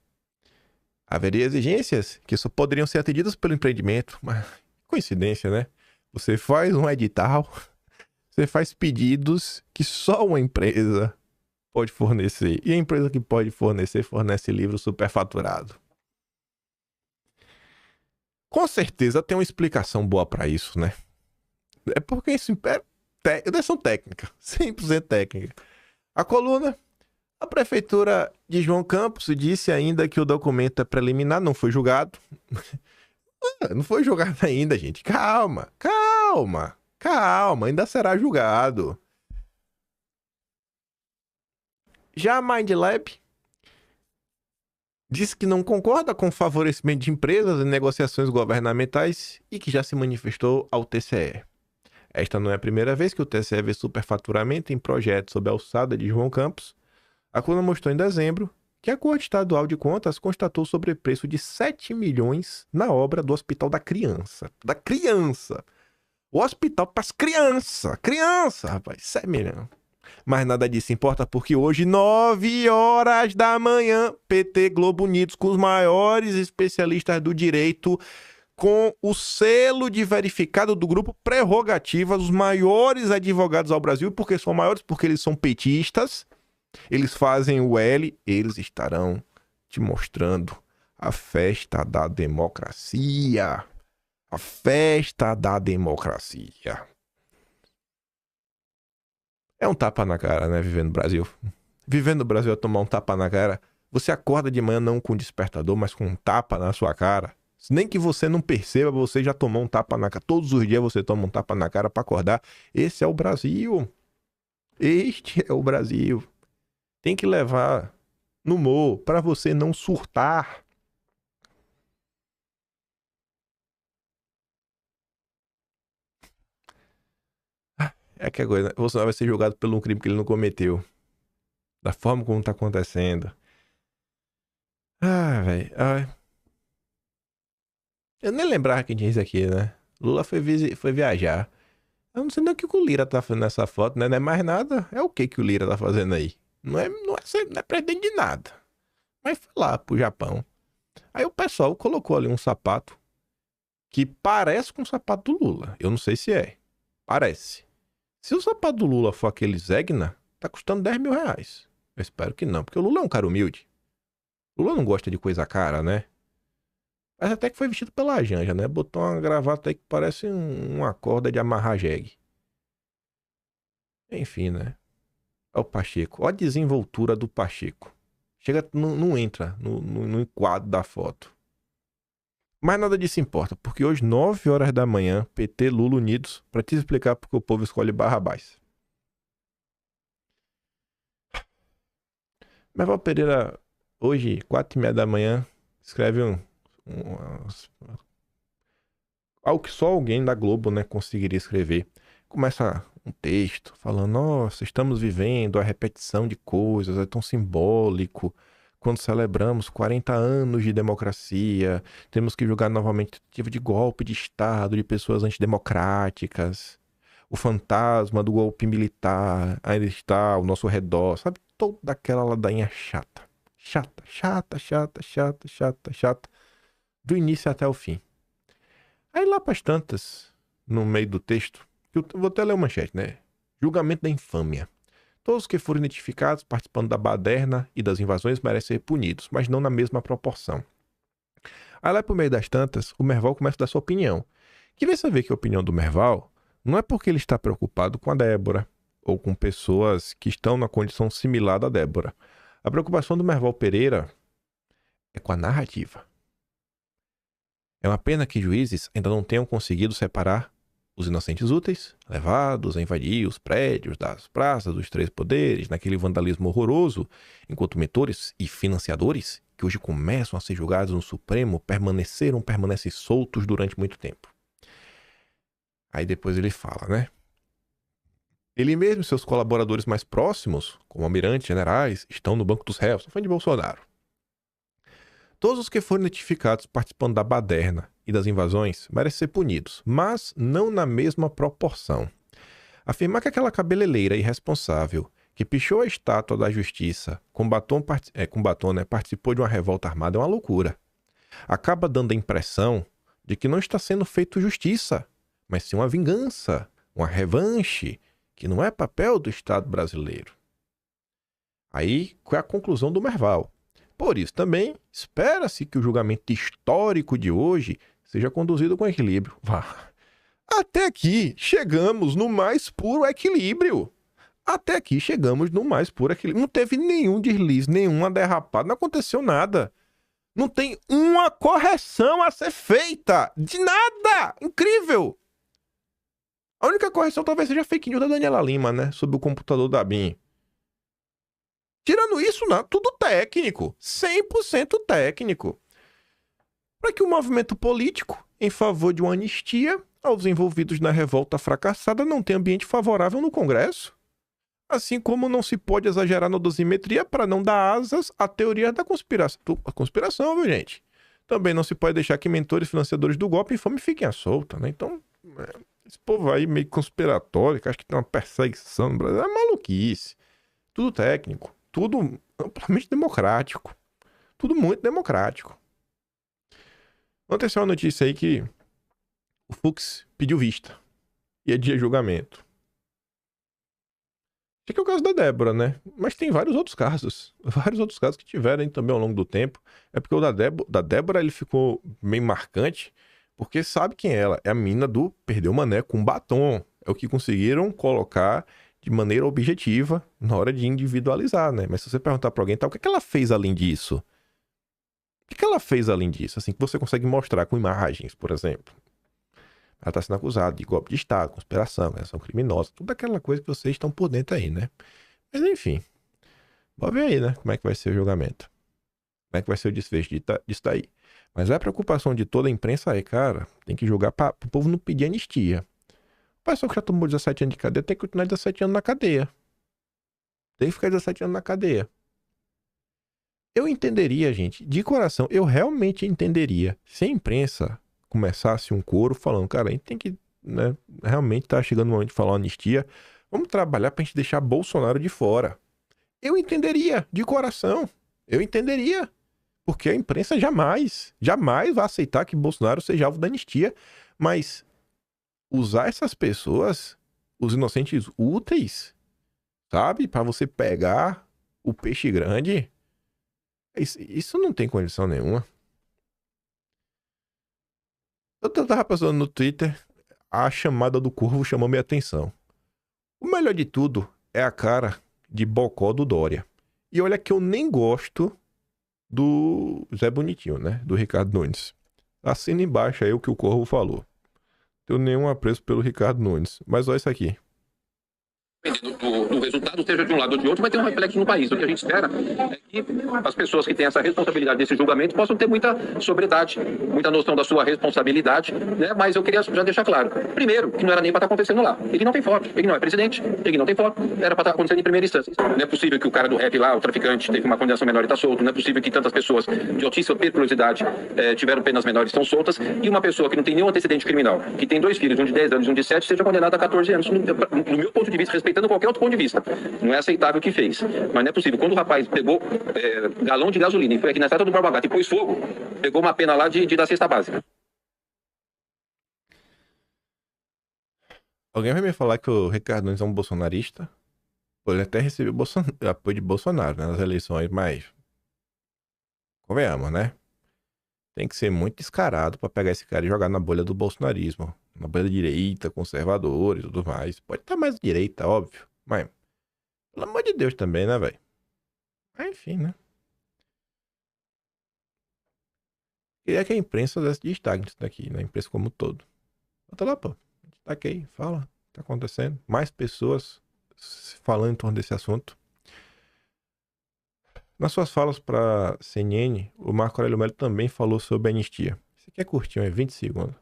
Haveria exigências que só poderiam ser atendidas pelo empreendimento. Mas coincidência, né? Você faz um edital, você faz pedidos que só uma empresa pode fornecer. E a empresa que pode fornecer, fornece livro superfaturado. Com certeza tem uma explicação boa para isso, né? É porque isso é direção técnica, 100% técnica. A coluna, a prefeitura de João Campos disse ainda que o documento é preliminar, não foi julgado. Não foi julgado ainda, gente. Calma, ainda será julgado. Já a MindLab disse que não concorda com o favorecimento de empresas em negociações governamentais e que já se manifestou ao TCE. Esta não é a primeira vez que o TCE vê superfaturamento em projetos sob a alçada de João Campos. A coluna mostrou em dezembro que a Corte Estadual de Contas constatou sobrepreço de 7 milhões na obra do Hospital da Criança. Da criança! O hospital para as crianças! Criança, rapaz! 7 milhões. Mas nada disso importa porque hoje, 9 horas da manhã, PT Globo Unidos, com os maiores especialistas do direito, com o selo de verificado do grupo Prerrogativas, os maiores advogados ao Brasil, porque são maiores, porque eles são petistas, Eles fazem o L, eles estarão te mostrando a festa da democracia. A festa da democracia. É um tapa na cara, né? Viver no Brasil. Viver no Brasil é tomar um tapa na cara. Você acorda de manhã não com despertador, mas com um tapa na sua cara. Nem que você não perceba, você já tomou um tapa na cara. Todos os dias você toma um tapa na cara para acordar. Esse é o Brasil. Este é o Brasil. Tem que levar no humor para você não surtar. É que agora, né? Você vai ser julgado por um crime que ele não cometeu. Da forma como tá acontecendo. Ah, velho. Eu nem lembrava que tinha isso aqui, né? Lula foi viajar. Eu não sei nem o que o Lira tá fazendo nessa foto, né? Não é mais nada. É o que o Lira tá fazendo aí? Não é presidente de nada. Mas foi lá pro Japão. Aí o pessoal colocou ali um sapato que parece com o sapato do Lula. Eu não sei se é. Parece. Se o sapato do Lula for aquele Zegna, tá custando 10 mil reais. Eu espero que não, porque o Lula é um cara humilde. O Lula não gosta de coisa cara, né? Mas até que foi vestido pela Janja, né? Botou uma gravata aí que parece uma corda de amarrar jegue. Enfim, né? É o Pacheco. Olha a desenvoltura do Pacheco. Chega, não entra no enquadro da foto. Mas nada disso importa, porque hoje, 9 horas da manhã, PT Lula unidos, pra te explicar porque o povo escolhe Barrabás. Merval Pereira, hoje, 4h30 da manhã, escreve algo que só alguém da Globo, né, conseguiria escrever. Começa um texto falando: nossa, estamos vivendo a repetição de coisas, é tão simbólico. Quando celebramos 40 anos de democracia, temos que julgar novamente o tipo de golpe de Estado, de pessoas antidemocráticas. O fantasma do golpe militar ainda está ao nosso redor, sabe? Toda aquela ladainha chata. Chata, chata, chata, chata, chata, chata. Do início até o fim. Aí lá pras tantas, no meio do texto, eu vou até ler a manchete, né? Julgamento da infâmia. Todos que foram identificados participando da baderna e das invasões merecem ser punidos, mas não na mesma proporção. Aí lá pro meio das tantas, o Merval começa a dar sua opinião. Queria saber que a opinião do Merval não é porque ele está preocupado com a Débora, ou com pessoas que estão na condição similar da Débora. A preocupação do Merval Pereira é com a narrativa. É uma pena que juízes ainda não tenham conseguido separar os inocentes úteis, levados a invadir os prédios das praças dos três poderes, naquele vandalismo horroroso, enquanto mentores e financiadores, que hoje começam a ser julgados no Supremo, permanecem soltos durante muito tempo. Aí depois ele fala, né? Ele mesmo e seus colaboradores mais próximos, como almirantes, generais, estão no banco dos réus, são fã de Bolsonaro. Todos os que foram identificados participando da baderna e das invasões merecem ser punidos, mas não na mesma proporção. Afirmar que aquela cabeleireira irresponsável que pichou a estátua da justiça com batom, participou de uma revolta armada é uma loucura. Acaba dando a impressão de que não está sendo feito justiça, mas sim uma vingança, uma revanche, que não é papel do Estado brasileiro. Aí, qual é a conclusão do Merval? Por isso também, espera-se que o julgamento histórico de hoje seja conduzido com equilíbrio. Até aqui chegamos no mais puro equilíbrio. Até aqui chegamos no mais puro equilíbrio. Não teve nenhum deslize, nenhuma derrapada, não aconteceu nada. Não tem uma correção a ser feita. De nada! Incrível! A única correção talvez seja a fake news da Daniela Lima, né? Sobre o computador da BIM. Tirando isso, não, tudo técnico. 100% técnico. Para que o movimento político em favor de uma anistia aos envolvidos na revolta fracassada não tenha ambiente favorável no Congresso. Assim como não se pode exagerar na dosimetria para não dar asas à teoria da conspiração. A conspiração, viu, gente? Também não se pode deixar que mentores e financiadores do golpe infame fiquem à solta, né? Então, esse povo aí meio conspiratório, que acha que tem uma perseguição no Brasil, é maluquice. Tudo técnico. Tudo amplamente democrático. Tudo muito democrático. Ontem saiu uma notícia aí que o Fux pediu vista. E é dia de julgamento. Esse aqui é o caso da Débora, né? Mas tem vários outros casos. Vários outros casos que tiveram também ao longo do tempo. É porque o da Débora, ele ficou meio marcante, porque sabe quem é ela? É a mina do perdeu o mané com batom. É o que conseguiram colocar de maneira objetiva na hora de individualizar, né? Mas se você perguntar pra alguém, tá, o que é que ela fez além disso? O que é que ela fez além disso? Assim, que você consegue mostrar com imagens, por exemplo. Ela está sendo acusada de golpe de Estado, conspiração, organização criminosa, tudo aquela coisa que vocês estão por dentro aí, né? Mas enfim, vamos ver aí, né? Como é que vai ser o julgamento. Como é que vai ser o desfecho disso daí. Mas a preocupação de toda a imprensa é, cara, tem que julgar para o povo não pedir anistia. O pessoal que já tomou 17 anos de cadeia tem que continuar 17 anos na cadeia. Tem que ficar 17 anos na cadeia. Eu entenderia, gente, de coração, eu realmente entenderia se a imprensa começasse um coro falando, cara, a gente tem que, né, realmente tá chegando o momento de falar uma anistia, vamos trabalhar pra gente deixar Bolsonaro de fora. Eu entenderia, de coração, eu entenderia, porque a imprensa jamais vai aceitar que Bolsonaro seja alvo da anistia, mas usar essas pessoas, os inocentes úteis, sabe, pra você pegar o peixe grande, isso não tem condição nenhuma. Eu tava passando no Twitter, a chamada do Corvo chamou minha atenção. O melhor de tudo é a cara de bocó do Dória. E olha que eu nem gosto do Zé Bonitinho, né? Do Ricardo Nunes. Assina embaixo aí o que o Corvo falou. Tenho nenhum apreço pelo Ricardo Nunes. Mas olha isso aqui. Do resultado, seja de um lado ou de outro, vai ter um reflexo no país. O que a gente espera é que as pessoas que têm essa responsabilidade desse julgamento possam ter muita sobriedade, muita noção da sua responsabilidade, né? Mas eu queria já deixar claro, primeiro, que não era nem para estar acontecendo lá. Ele não tem foto, ele não é presidente, ele não tem foto, era para estar acontecendo em primeira instância. Não é possível que o cara do rap lá, o traficante, teve uma condenação menor e está solto. Não é possível que tantas pessoas de altíssima periculosidade tiveram penas menores e estão soltas, e uma pessoa que não tem nenhum antecedente criminal, que tem 2 filhos, um de 10 anos e um de 7, seja condenada a 14 anos. No meu ponto de vista, respeitando qualquer outro ponto de vista. Não é aceitável o que fez. Mas não é possível. Quando o rapaz pegou galão de gasolina e foi aqui na estrada do Borba Gato e pôs fogo, pegou uma pena lá da cesta básica. Alguém vai me falar que o Ricardo Nunes é um bolsonarista? Pô, ele até recebeu apoio de Bolsonaro, né, nas eleições, mas convenhamos, né? Tem que ser muito descarado pra pegar esse cara e jogar na bolha do bolsonarismo. Na bolha da direita, conservador e tudo mais. Pode estar mais direita, óbvio. Mas, pelo amor de Deus também, né, velho? Mas, enfim, né? Queria que a imprensa desse destaque nisso daqui, né? A imprensa como um todo. Bota lá, pô. Destaque aí, fala. O que tá acontecendo? Mais pessoas falando em torno desse assunto. Nas suas falas para CNN, o Marco Aurélio Melo também falou sobre a anistia. Isso aqui é curtinho, é 20 segundos.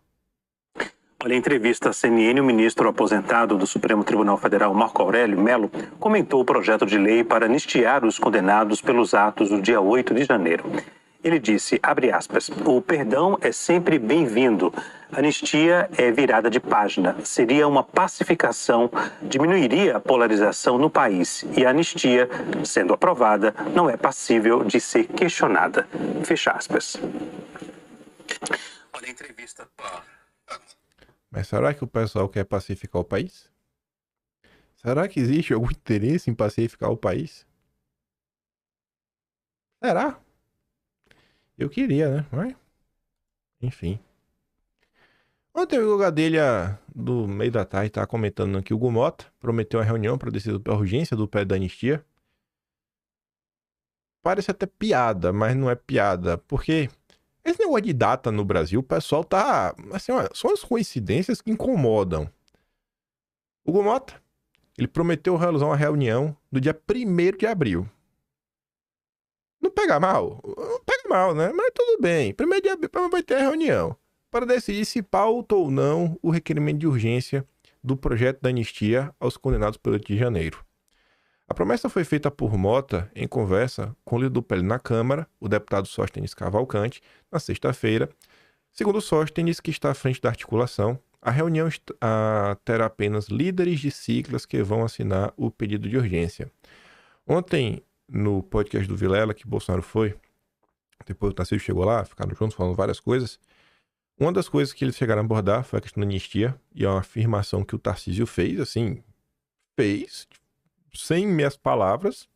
Olha, em entrevista à CNN, o ministro aposentado do Supremo Tribunal Federal, Marco Aurélio Melo, comentou o projeto de lei para anistiar os condenados pelos atos do dia 8 de janeiro. Ele disse, abre aspas, o perdão é sempre bem-vindo. Anistia é virada de página. Seria uma pacificação, diminuiria a polarização no país. E a anistia, sendo aprovada, não é passível de ser questionada. Fecha aspas. Olha a entrevista. Mas será que o pessoal quer pacificar o país? Será que existe algum interesse em pacificar o país? Será? Eu queria, né? Mas, enfim. Ontem o Gadelha, do meio da tarde, tá comentando que o Hugo Mota prometeu uma reunião para decidir a urgência do pé da anistia. Parece até piada, mas não é piada, porque esse negócio de data no Brasil, o pessoal tá... Assim, são as coincidências que incomodam. O Hugo Mota, ele prometeu realizar uma reunião no dia 1º de abril. Não pega mal? Não pega mal, né? Mas tudo bem. 1º de abril vai ter a reunião para decidir se pauta ou não o requerimento de urgência do projeto da anistia aos condenados pelo 8 de janeiro. A promessa foi feita por Mota em conversa com o líder do PL na Câmara, o deputado Sóstenes Cavalcante, na sexta-feira. Segundo Sóstenes, que está à frente da articulação, a reunião terá apenas líderes de siglas que vão assinar o pedido de urgência. Ontem, no podcast do Vilela, que Bolsonaro foi, depois o Tarcísio chegou lá, ficaram juntos falando várias coisas. Uma das coisas que eles chegaram a abordar foi a questão da anistia, e é uma afirmação que o Tarcísio fez, assim, fez sem meias palavras,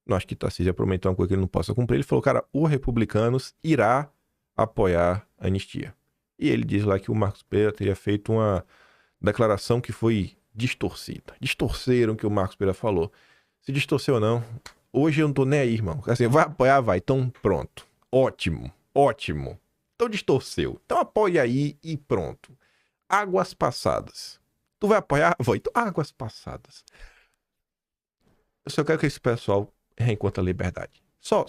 não acho que Tarcísio ia prometer uma coisa que ele não possa cumprir, ele falou, cara, o Republicanos irá apoiar a anistia. E ele diz lá que o Marcos Pereira teria feito uma declaração que foi distorcida. Distorceram o que o Marcos Pereira falou. Se distorceu ou não, hoje eu não tô nem aí, irmão. Assim, vai apoiar, vai. Então, pronto. Ótimo, ótimo. Então distorceu. Então apoia aí e pronto. Águas passadas. Tu vai apoiar? Vou. Então, águas passadas. Eu só quero que esse pessoal reencontre a liberdade. Só.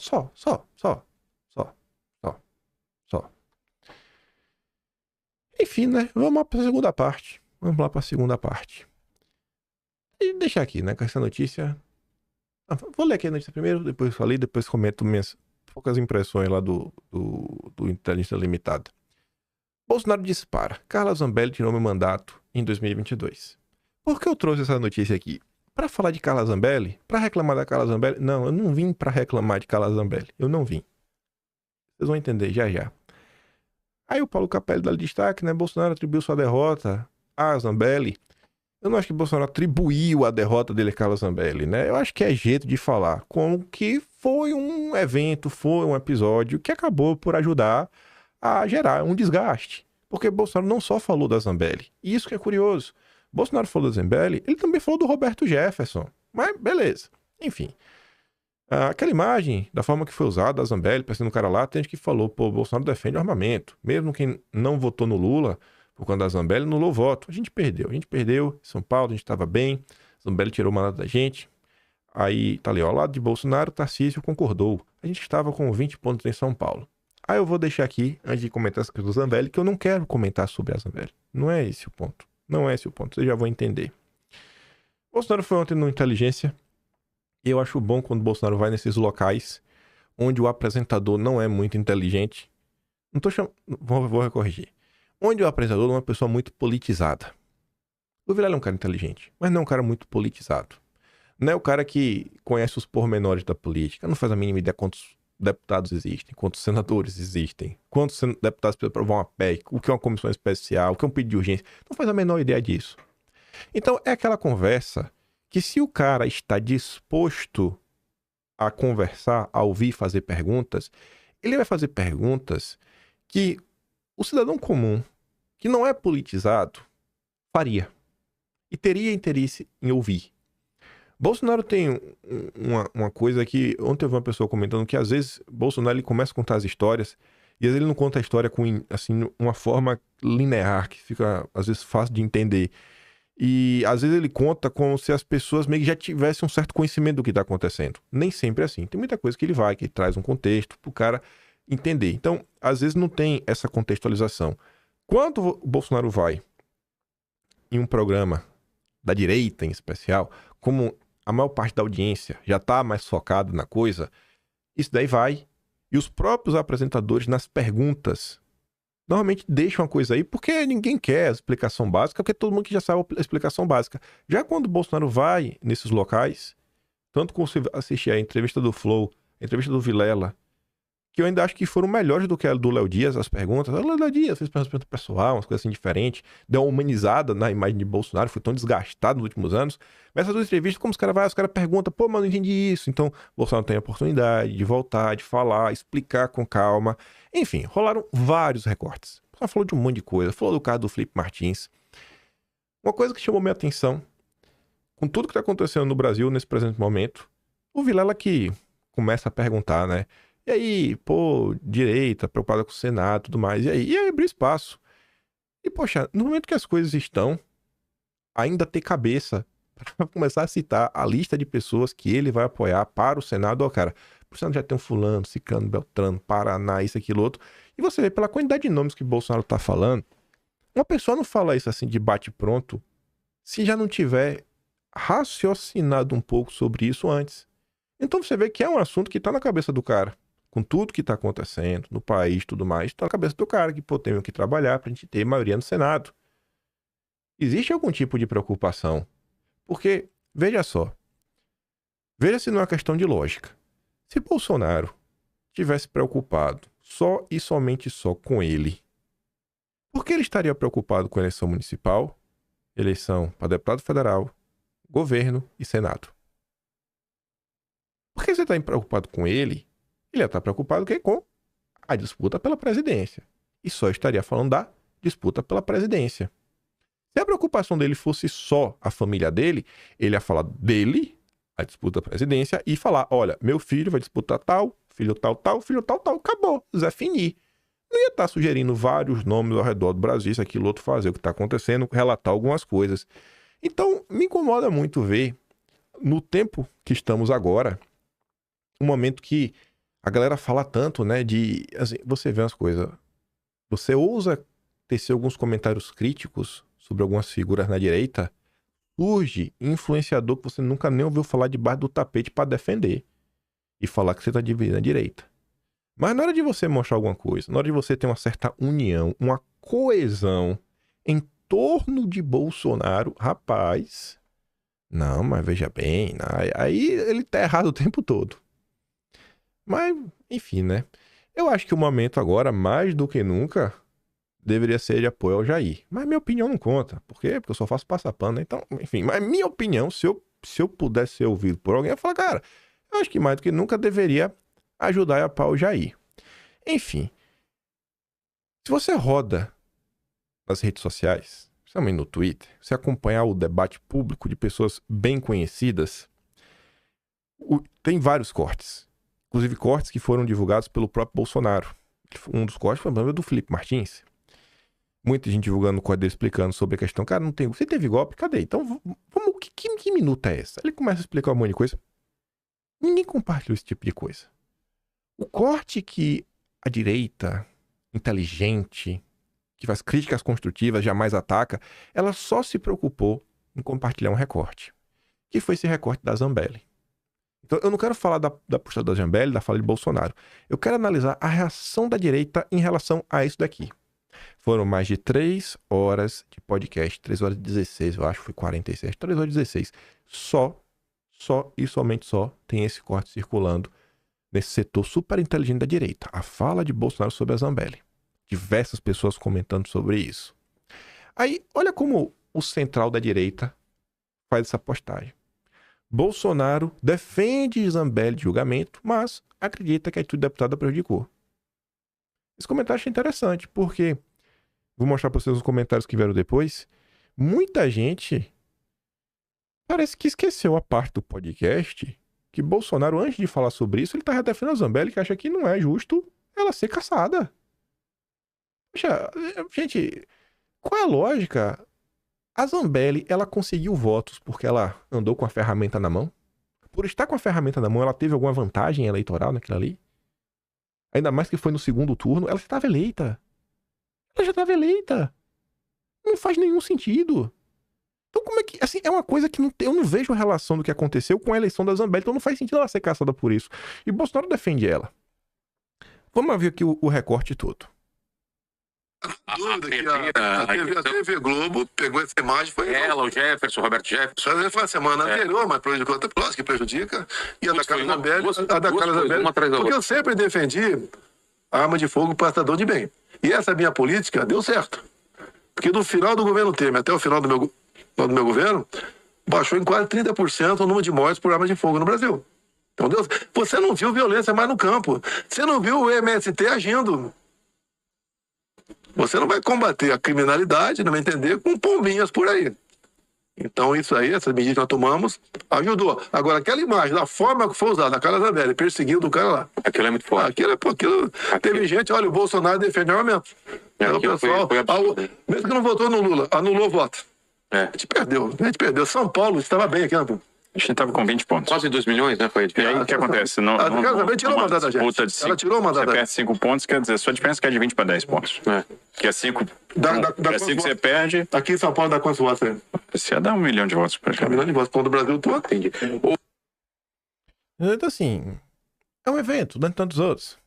Enfim, né? Vamos lá pra segunda parte. Vamos lá pra segunda parte. E deixar aqui, né? Com essa notícia. Vou ler aqui a notícia primeiro, depois falei, depois comento minhas poucas impressões lá do Inteligência Limitada. Bolsonaro dispara. Carla Zambelli tirou meu mandato em 2022. Por que eu trouxe essa notícia aqui? Pra falar de Carla Zambelli? Pra reclamar da Carla Zambelli? Não, eu não vim pra reclamar de Carla Zambelli. Eu não vim. Vocês vão entender já já. Aí o Paulo Capelli dá destaque, né? Bolsonaro atribuiu sua derrota a Zambelli. Eu não acho que Bolsonaro atribuiu a derrota dele a Carla Zambelli, né? Eu acho que é jeito de falar. Como que foi um evento, foi um episódio que acabou por ajudar a gerar um desgaste. Porque Bolsonaro não só falou da Zambelli. E isso que é curioso. Bolsonaro falou da Zambelli, ele também falou do Roberto Jefferson. Mas beleza. Enfim. Aquela imagem, da forma que foi usada, a Zambelli, parecendo um cara lá, tem gente que falou, pô, Bolsonaro defende o armamento. Mesmo quem não votou no Lula, por conta da Zambelli, anulou o voto. A gente perdeu. Em São Paulo, a gente estava bem. Zambelli tirou o mandato da gente. Aí, tá ali, ó, ao lado de Bolsonaro, Tarcísio concordou. A gente estava com 20 pontos em São Paulo. Aí eu vou deixar aqui, antes de comentar essa coisa do Zambelli, que eu não quero comentar sobre a Zambelli. Não é esse o ponto. Não é esse o ponto. Vocês já vão entender. Bolsonaro foi ontem no Inteligência. E eu acho bom quando o Bolsonaro vai nesses locais onde o apresentador não é muito inteligente. Não tô chamando... Vou corrigir. Onde o apresentador não é uma pessoa muito politizada. O Vilela é um cara inteligente, mas não é um cara muito politizado. Não é o cara que conhece os pormenores da política, não faz a mínima ideia quantos deputados existem, quantos senadores existem, quantos deputados precisam aprovar uma PEC, o que é uma comissão especial, o que é um pedido de urgência. Não faz a menor ideia disso. Então é aquela conversa que se o cara está disposto a conversar, a ouvir, fazer perguntas, ele vai fazer perguntas que o cidadão comum, que não é politizado, faria. E teria interesse em ouvir. Bolsonaro tem uma coisa que... Ontem eu vi uma pessoa comentando que às vezes Bolsonaro ele começa a contar as histórias e às vezes ele não conta a história com assim, uma forma linear, que fica às vezes fácil de entender. E às vezes ele conta como se as pessoas meio que já tivessem um certo conhecimento do que está acontecendo. Nem sempre é assim. Tem muita coisa que ele traz um contexto para o cara entender. Então, às vezes não tem essa contextualização. Quando o Bolsonaro vai em um programa da direita em especial, como a maior parte da audiência já está mais focada na coisa, isso daí vai. E os próprios apresentadores nas perguntas normalmente deixam a coisa aí porque ninguém quer a explicação básica, porque todo mundo que já sabe a explicação básica. Já quando o Bolsonaro vai nesses locais, tanto como você assistir a entrevista do Flow, a entrevista do Vilela, que eu ainda acho que foram melhores do que a do Léo Dias, as perguntas. O Léo Dias fez pergunta pessoal, umas coisas assim diferentes, deu uma humanizada na imagem de Bolsonaro, foi tão desgastado nos últimos anos. Mas essas duas entrevistas, como os caras perguntam, pô, mas não entendi isso. Então, Bolsonaro tem a oportunidade de voltar, de falar, explicar com calma. Enfim, rolaram vários recortes. Só falou de um monte de coisa, falou do caso do Felipe Martins. Uma coisa que chamou minha atenção, com tudo que está acontecendo no Brasil nesse presente momento, o Vilela que começa a perguntar, né? E aí, pô, direita, preocupada com o Senado e tudo mais. E aí abriu espaço. E, poxa, no momento que as coisas estão, ainda ter cabeça para começar a citar a lista de pessoas que ele vai apoiar para o Senado. Ó, cara, o Senado já tem um fulano, ciclano, beltrano, Paraná, isso, aquilo, outro. E você vê pela quantidade de nomes que o Bolsonaro tá falando, uma pessoa não fala isso assim de bate-pronto se já não tiver raciocinado um pouco sobre isso antes. Então você vê que é um assunto que tá na cabeça do cara. Com tudo que tá acontecendo no país e tudo mais, tá na cabeça do cara que, pô, tem que trabalhar pra gente ter maioria no Senado. Existe algum tipo de preocupação? Porque, veja só, veja se não é uma questão de lógica. Se Bolsonaro tivesse preocupado só e somente só com ele, por que ele estaria preocupado com a eleição municipal, eleição para deputado federal, governo e Senado? você está preocupado com ele ia estar preocupado com a disputa pela presidência. E só estaria falando da disputa pela presidência. Se a preocupação dele fosse só a família dele, ele ia falar dele, a disputa da presidência, e falar, olha, meu filho vai disputar tal, filho tal, filho tal, acabou, Zé Fini. Não ia estar sugerindo vários nomes ao redor do Brasil, isso, aquilo, outro, fazer o que está acontecendo, relatar algumas coisas. Então, me incomoda muito ver, no tempo que estamos agora, um momento que a galera fala tanto, né, de, assim, você vê umas coisas, você ousa tecer alguns comentários críticos sobre algumas figuras na direita, surge influenciador que você nunca nem ouviu falar debaixo do tapete para defender e falar que você está dividindo a direita. Mas na hora de você mostrar alguma coisa, na hora de você ter uma certa união, uma coesão em torno de Bolsonaro, rapaz, não, mas veja bem, não, aí ele tá errado o tempo todo. Mas, enfim, né? Eu acho que o momento agora, mais do que nunca, deveria ser de apoio ao Jair. Mas minha opinião não conta. Por quê? Porque eu só faço passar pano, né? Então, enfim, mas minha opinião, se eu pudesse ser ouvido por alguém, eu ia falar, cara, eu acho que mais do que nunca deveria ajudar e apoiar o Jair. Enfim, se você roda nas redes sociais, principalmente no Twitter, você acompanhar o debate público de pessoas bem conhecidas, tem vários cortes. Inclusive cortes que foram divulgados pelo próprio Bolsonaro. Um dos cortes foi o do Felipe Martins. Muita gente divulgando o corte dele, explicando sobre a questão. Cara, não tem. Você teve golpe? Cadê? Então, vamos. Que minuta é essa? Ele começa a explicar um monte de coisa. Ninguém compartilhou esse tipo de coisa. O corte que a direita, inteligente, que faz críticas construtivas, jamais ataca, ela só se preocupou em compartilhar um recorte. Que foi esse recorte da Zambelli. Então, eu não quero falar da postura da Zambelli, da fala de Bolsonaro. Eu quero analisar a reação da direita em relação a isso daqui. Foram mais de 3 horas de podcast, 3 horas e 16, eu acho que foi 47, 3 horas e 16. Só e somente só tem esse corte circulando nesse setor super inteligente da direita. A fala de Bolsonaro sobre a Zambelli. Diversas pessoas comentando sobre isso. Aí, olha como o central da direita faz essa postagem. Bolsonaro defende Zambelli de julgamento, mas acredita que a atitude da deputada prejudicou. Esse comentário achei interessante, porque, vou mostrar para vocês os comentários que vieram depois, muita gente parece que esqueceu a parte do podcast que Bolsonaro, antes de falar sobre isso, ele está defendendo a Zambelli, que acha que não é justo ela ser caçada. Poxa, gente, qual é a lógica? A Zambelli, ela conseguiu votos porque ela andou com a ferramenta na mão? Por estar com a ferramenta na mão, ela teve alguma vantagem eleitoral naquilo ali? Ainda mais que foi no segundo turno, ela já estava eleita. Ela já estava eleita. Não faz nenhum sentido. Então como é que... Assim, é uma coisa que eu não vejo a relação do que aconteceu com a eleição da Zambelli, então não faz sentido ela ser caçada por isso. E Bolsonaro defende ela. Vamos ver aqui o recorte todo. Dúvida que a TV Globo pegou essa imagem, foi ela, o Jefferson, Roberto Jefferson. Foi a semana anterior, mas prejudicou, lógico que prejudica. E a da Carla Zambelli, porque eu sempre defendi a arma de fogo para cidadão de bem. E essa minha política deu certo. Porque do final do governo Temer até o final do meu governo, baixou em quase 30% o número de mortes por arma de fogo no Brasil. Então, Deus, você não viu violência mais no campo. Você não viu o MST agindo. Você não vai combater a criminalidade, não vai entender, com pombinhas por aí. Então, isso aí, essas medidas que nós tomamos, ajudou. Agora, aquela imagem, da forma que foi usada, a Carla Zambelli perseguindo o cara lá. Aquilo é muito forte. Aquilo teve gente, olha, o Bolsonaro defende armamento. Então, o pessoal, mesmo que não votou no Lula, anulou o voto. A gente perdeu. São Paulo estava bem aqui, né? A gente estava com 20 pontos. Quase 2 milhões, né? Foi. E aí, o que acontece? A Carla Zambelli tirou o mandato da gente. Ela tirou o mandato da gente. Você perde 5 pontos, quer dizer, sua diferença é de 20 para 10 pontos. Que é 5. É 5 que você perde. Aqui em São Paulo dá quantos votos aí? Você ia dar 1 milhão de votos. 1 milhão de votos. Todo o Brasil todo. Entendi. Então, assim, é um evento, dentro de tantos outros.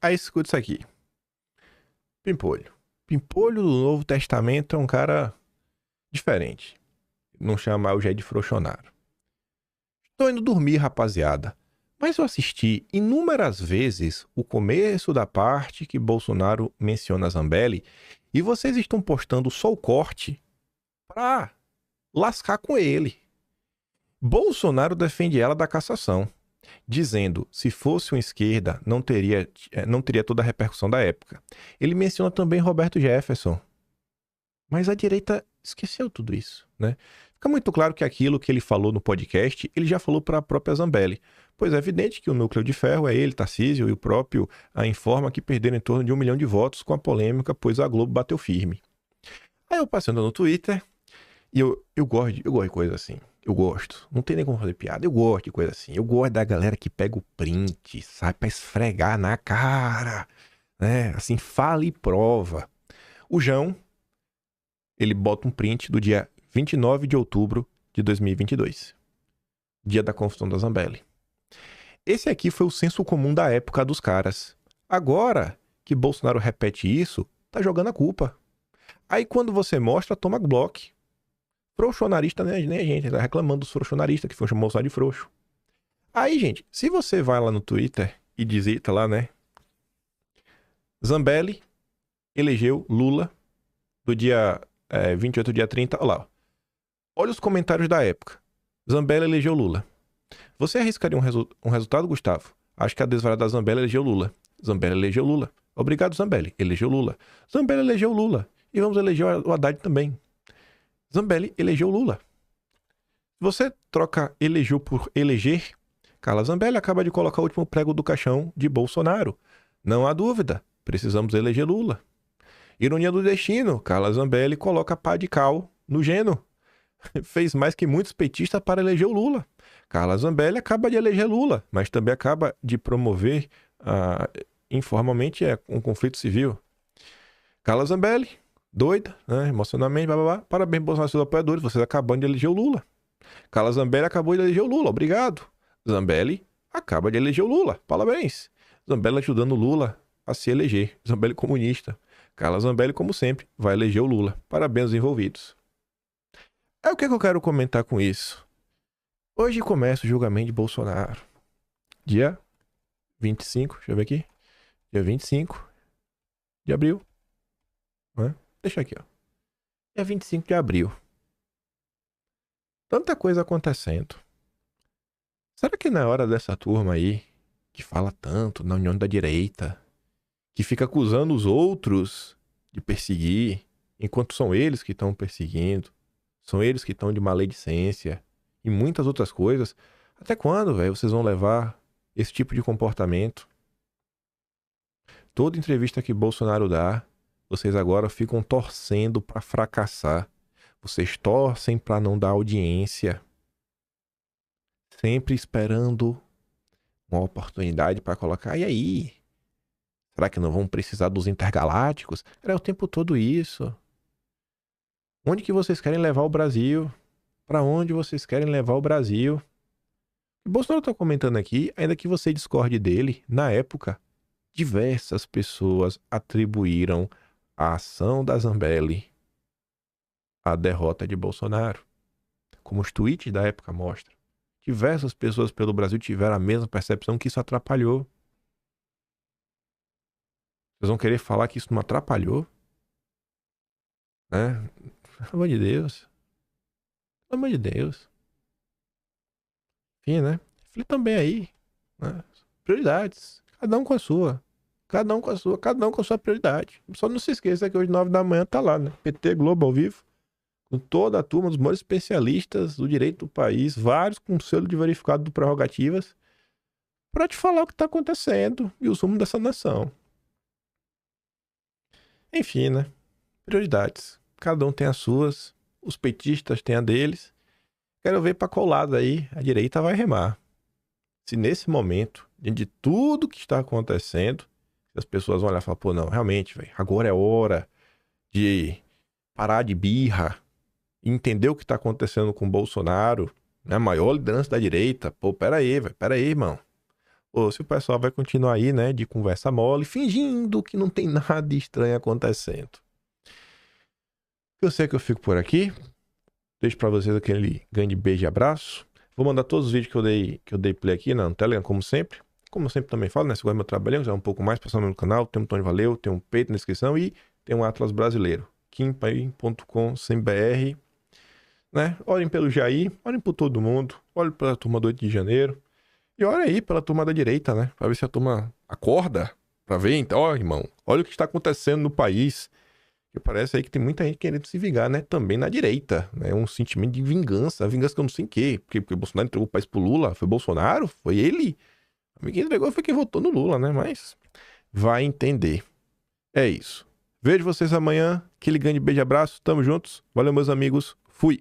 Aí escuta isso aqui. Pimpolho. Pimpolho do Novo Testamento é um cara diferente. Não chamar o Jair de Frouxonaro. Tô indo dormir, rapaziada. Mas eu assisti inúmeras vezes o começo da parte que Bolsonaro menciona a Zambelli e vocês estão postando só o corte pra lascar com ele. Bolsonaro defende ela da cassação. dizendo se fosse uma esquerda, não teria toda a repercussão da época. Ele menciona também Roberto Jefferson. Mas a direita esqueceu tudo isso, né? Fica muito claro que aquilo que ele falou no podcast, ele já falou para a própria Zambelli. Pois é evidente que o núcleo de ferro é ele, Tarcísio e o próprio Informa que perderam em torno de 1 milhão de votos com a polêmica, pois a Globo bateu firme. Aí eu passando no Twitter, e eu gosto de coisa assim. Eu gosto. Não tem nem como fazer piada. Eu gosto de coisa assim. Eu gosto da galera que pega o print, sai pra esfregar na cara, né? Assim, fala e prova. O João, ele bota um print do dia 29 de outubro de 2022. Dia da confusão da Zambelli. Esse aqui foi o senso comum da época dos caras. Agora que Bolsonaro repete isso, tá jogando a culpa. Aí quando você mostra, toma bloco. Frouxonarista, né? Nem a gente, tá reclamando dos frouxonaristas, que foi chamado só de frouxo. Aí, gente, se você vai lá no Twitter e digita lá, né? Zambelli elegeu Lula do dia 28 ao dia 30. Olha lá. Olha os comentários da época. Zambelli elegeu Lula. Você arriscaria um resultado, Gustavo? Acho que a desvarada da Zambelli elegeu Lula. Zambelli elegeu Lula. Obrigado, Zambelli. Elegeu Lula. Zambelli elegeu Lula. E vamos eleger o Haddad também. Zambelli elegeu Lula. Você troca elegeu por eleger, Carla Zambelli acaba de colocar o último prego do caixão de Bolsonaro. Não há dúvida, precisamos eleger Lula. Ironia do destino, Carla Zambelli coloca pá de cal no Geno. Fez mais que muitos petistas para eleger o Lula. Carla Zambelli acaba de eleger Lula, mas também acaba de promover informalmente um conflito civil. Carla Zambelli, doida, né? Emocionalmente, blá, blá, blá. Parabéns, Bolsonaro e seus apoiadores, vocês acabam de eleger o Lula. Carla Zambelli acabou de eleger o Lula, obrigado. Zambelli acaba de eleger o Lula, parabéns. Zambelli ajudando o Lula a se eleger. Zambelli comunista. Carla Zambelli, como sempre, vai eleger o Lula. Parabéns aos envolvidos. É o que eu quero comentar com isso. Hoje começa o julgamento de Bolsonaro. Dia 25, deixa eu ver aqui. Dia 25 de abril. Deixa aqui, ó. Dia 25 de abril. Tanta coisa acontecendo. Será que na hora dessa turma aí, que fala tanto na união da direita, que fica acusando os outros de perseguir, enquanto são eles que estão perseguindo, são eles que estão de maledicência e muitas outras coisas, até quando, velho, vocês vão levar esse tipo de comportamento? Toda entrevista que Bolsonaro dá, vocês agora ficam torcendo para fracassar. Vocês torcem para não dar audiência. Sempre esperando uma oportunidade para colocar. E aí? Será que não vão precisar dos intergalácticos? Era o tempo todo isso. Onde que vocês querem levar o Brasil? Para onde vocês querem levar o Brasil? O Bolsonaro está comentando aqui, ainda que você discorde dele, na época, diversas pessoas atribuíram a ação da Zambelli à derrota de Bolsonaro. Como os tweets da época mostram. Diversas pessoas pelo Brasil tiveram a mesma percepção que isso atrapalhou. Vocês vão querer falar que isso não atrapalhou? Né? Pelo amor de Deus. Pelo amor de Deus. Enfim, né? Falei também aí. Né? Prioridades. Cada um com a sua. Cada um com a sua prioridade. Só não se esqueça que hoje 9 da manhã tá lá, né? PT Globo ao vivo. Com toda a turma dos maiores especialistas do direito do país. Vários com selo de verificado do Prerrogativas. Pra te falar o que tá acontecendo. E os rumos dessa nação. Enfim, né? Prioridades. Cada um tem as suas. Os petistas têm a deles. Quero ver pra qual lado aí a direita vai remar. Se nesse momento, diante de tudo que está acontecendo, as pessoas vão olhar e falar, pô, não, realmente, velho, agora é hora de parar de birra e entender o que está acontecendo com o Bolsonaro, né? A maior liderança da direita. Pô, pera aí, irmão. Ou se o pessoal vai continuar aí, né, de conversa mole, fingindo que não tem nada de estranho acontecendo. Eu sei que eu fico por aqui. Deixo pra vocês aquele grande beijo e abraço. Vou mandar todos os vídeos que eu dei play aqui no Telegram, como sempre. Como eu sempre também falo, né? Se gosta do meu trabalho, já é um pouco mais, passando no canal. Tem um Tony Valeu, tem um peito na descrição e tem um Atlas brasileiro. kimpai.com.br, né? Olhem pelo Jair, olhem por todo mundo. Olhem pela turma do 8 de janeiro. E olha aí pela turma da direita, né? Pra ver se a turma acorda. Pra ver, então, ó, irmão, olha o que está acontecendo no país. E parece aí que tem muita gente querendo se vingar, né? Também na direita, né? Um sentimento de vingança. Vingança que eu não sei em quê. Porque Bolsonaro entregou o país pro Lula. Foi Bolsonaro? Foi ele? Quem entregou foi quem votou no Lula, né? Mas vai entender. É isso. Vejo vocês amanhã. Aquele grande beijo e abraço. Tamo juntos. Valeu, meus amigos. Fui.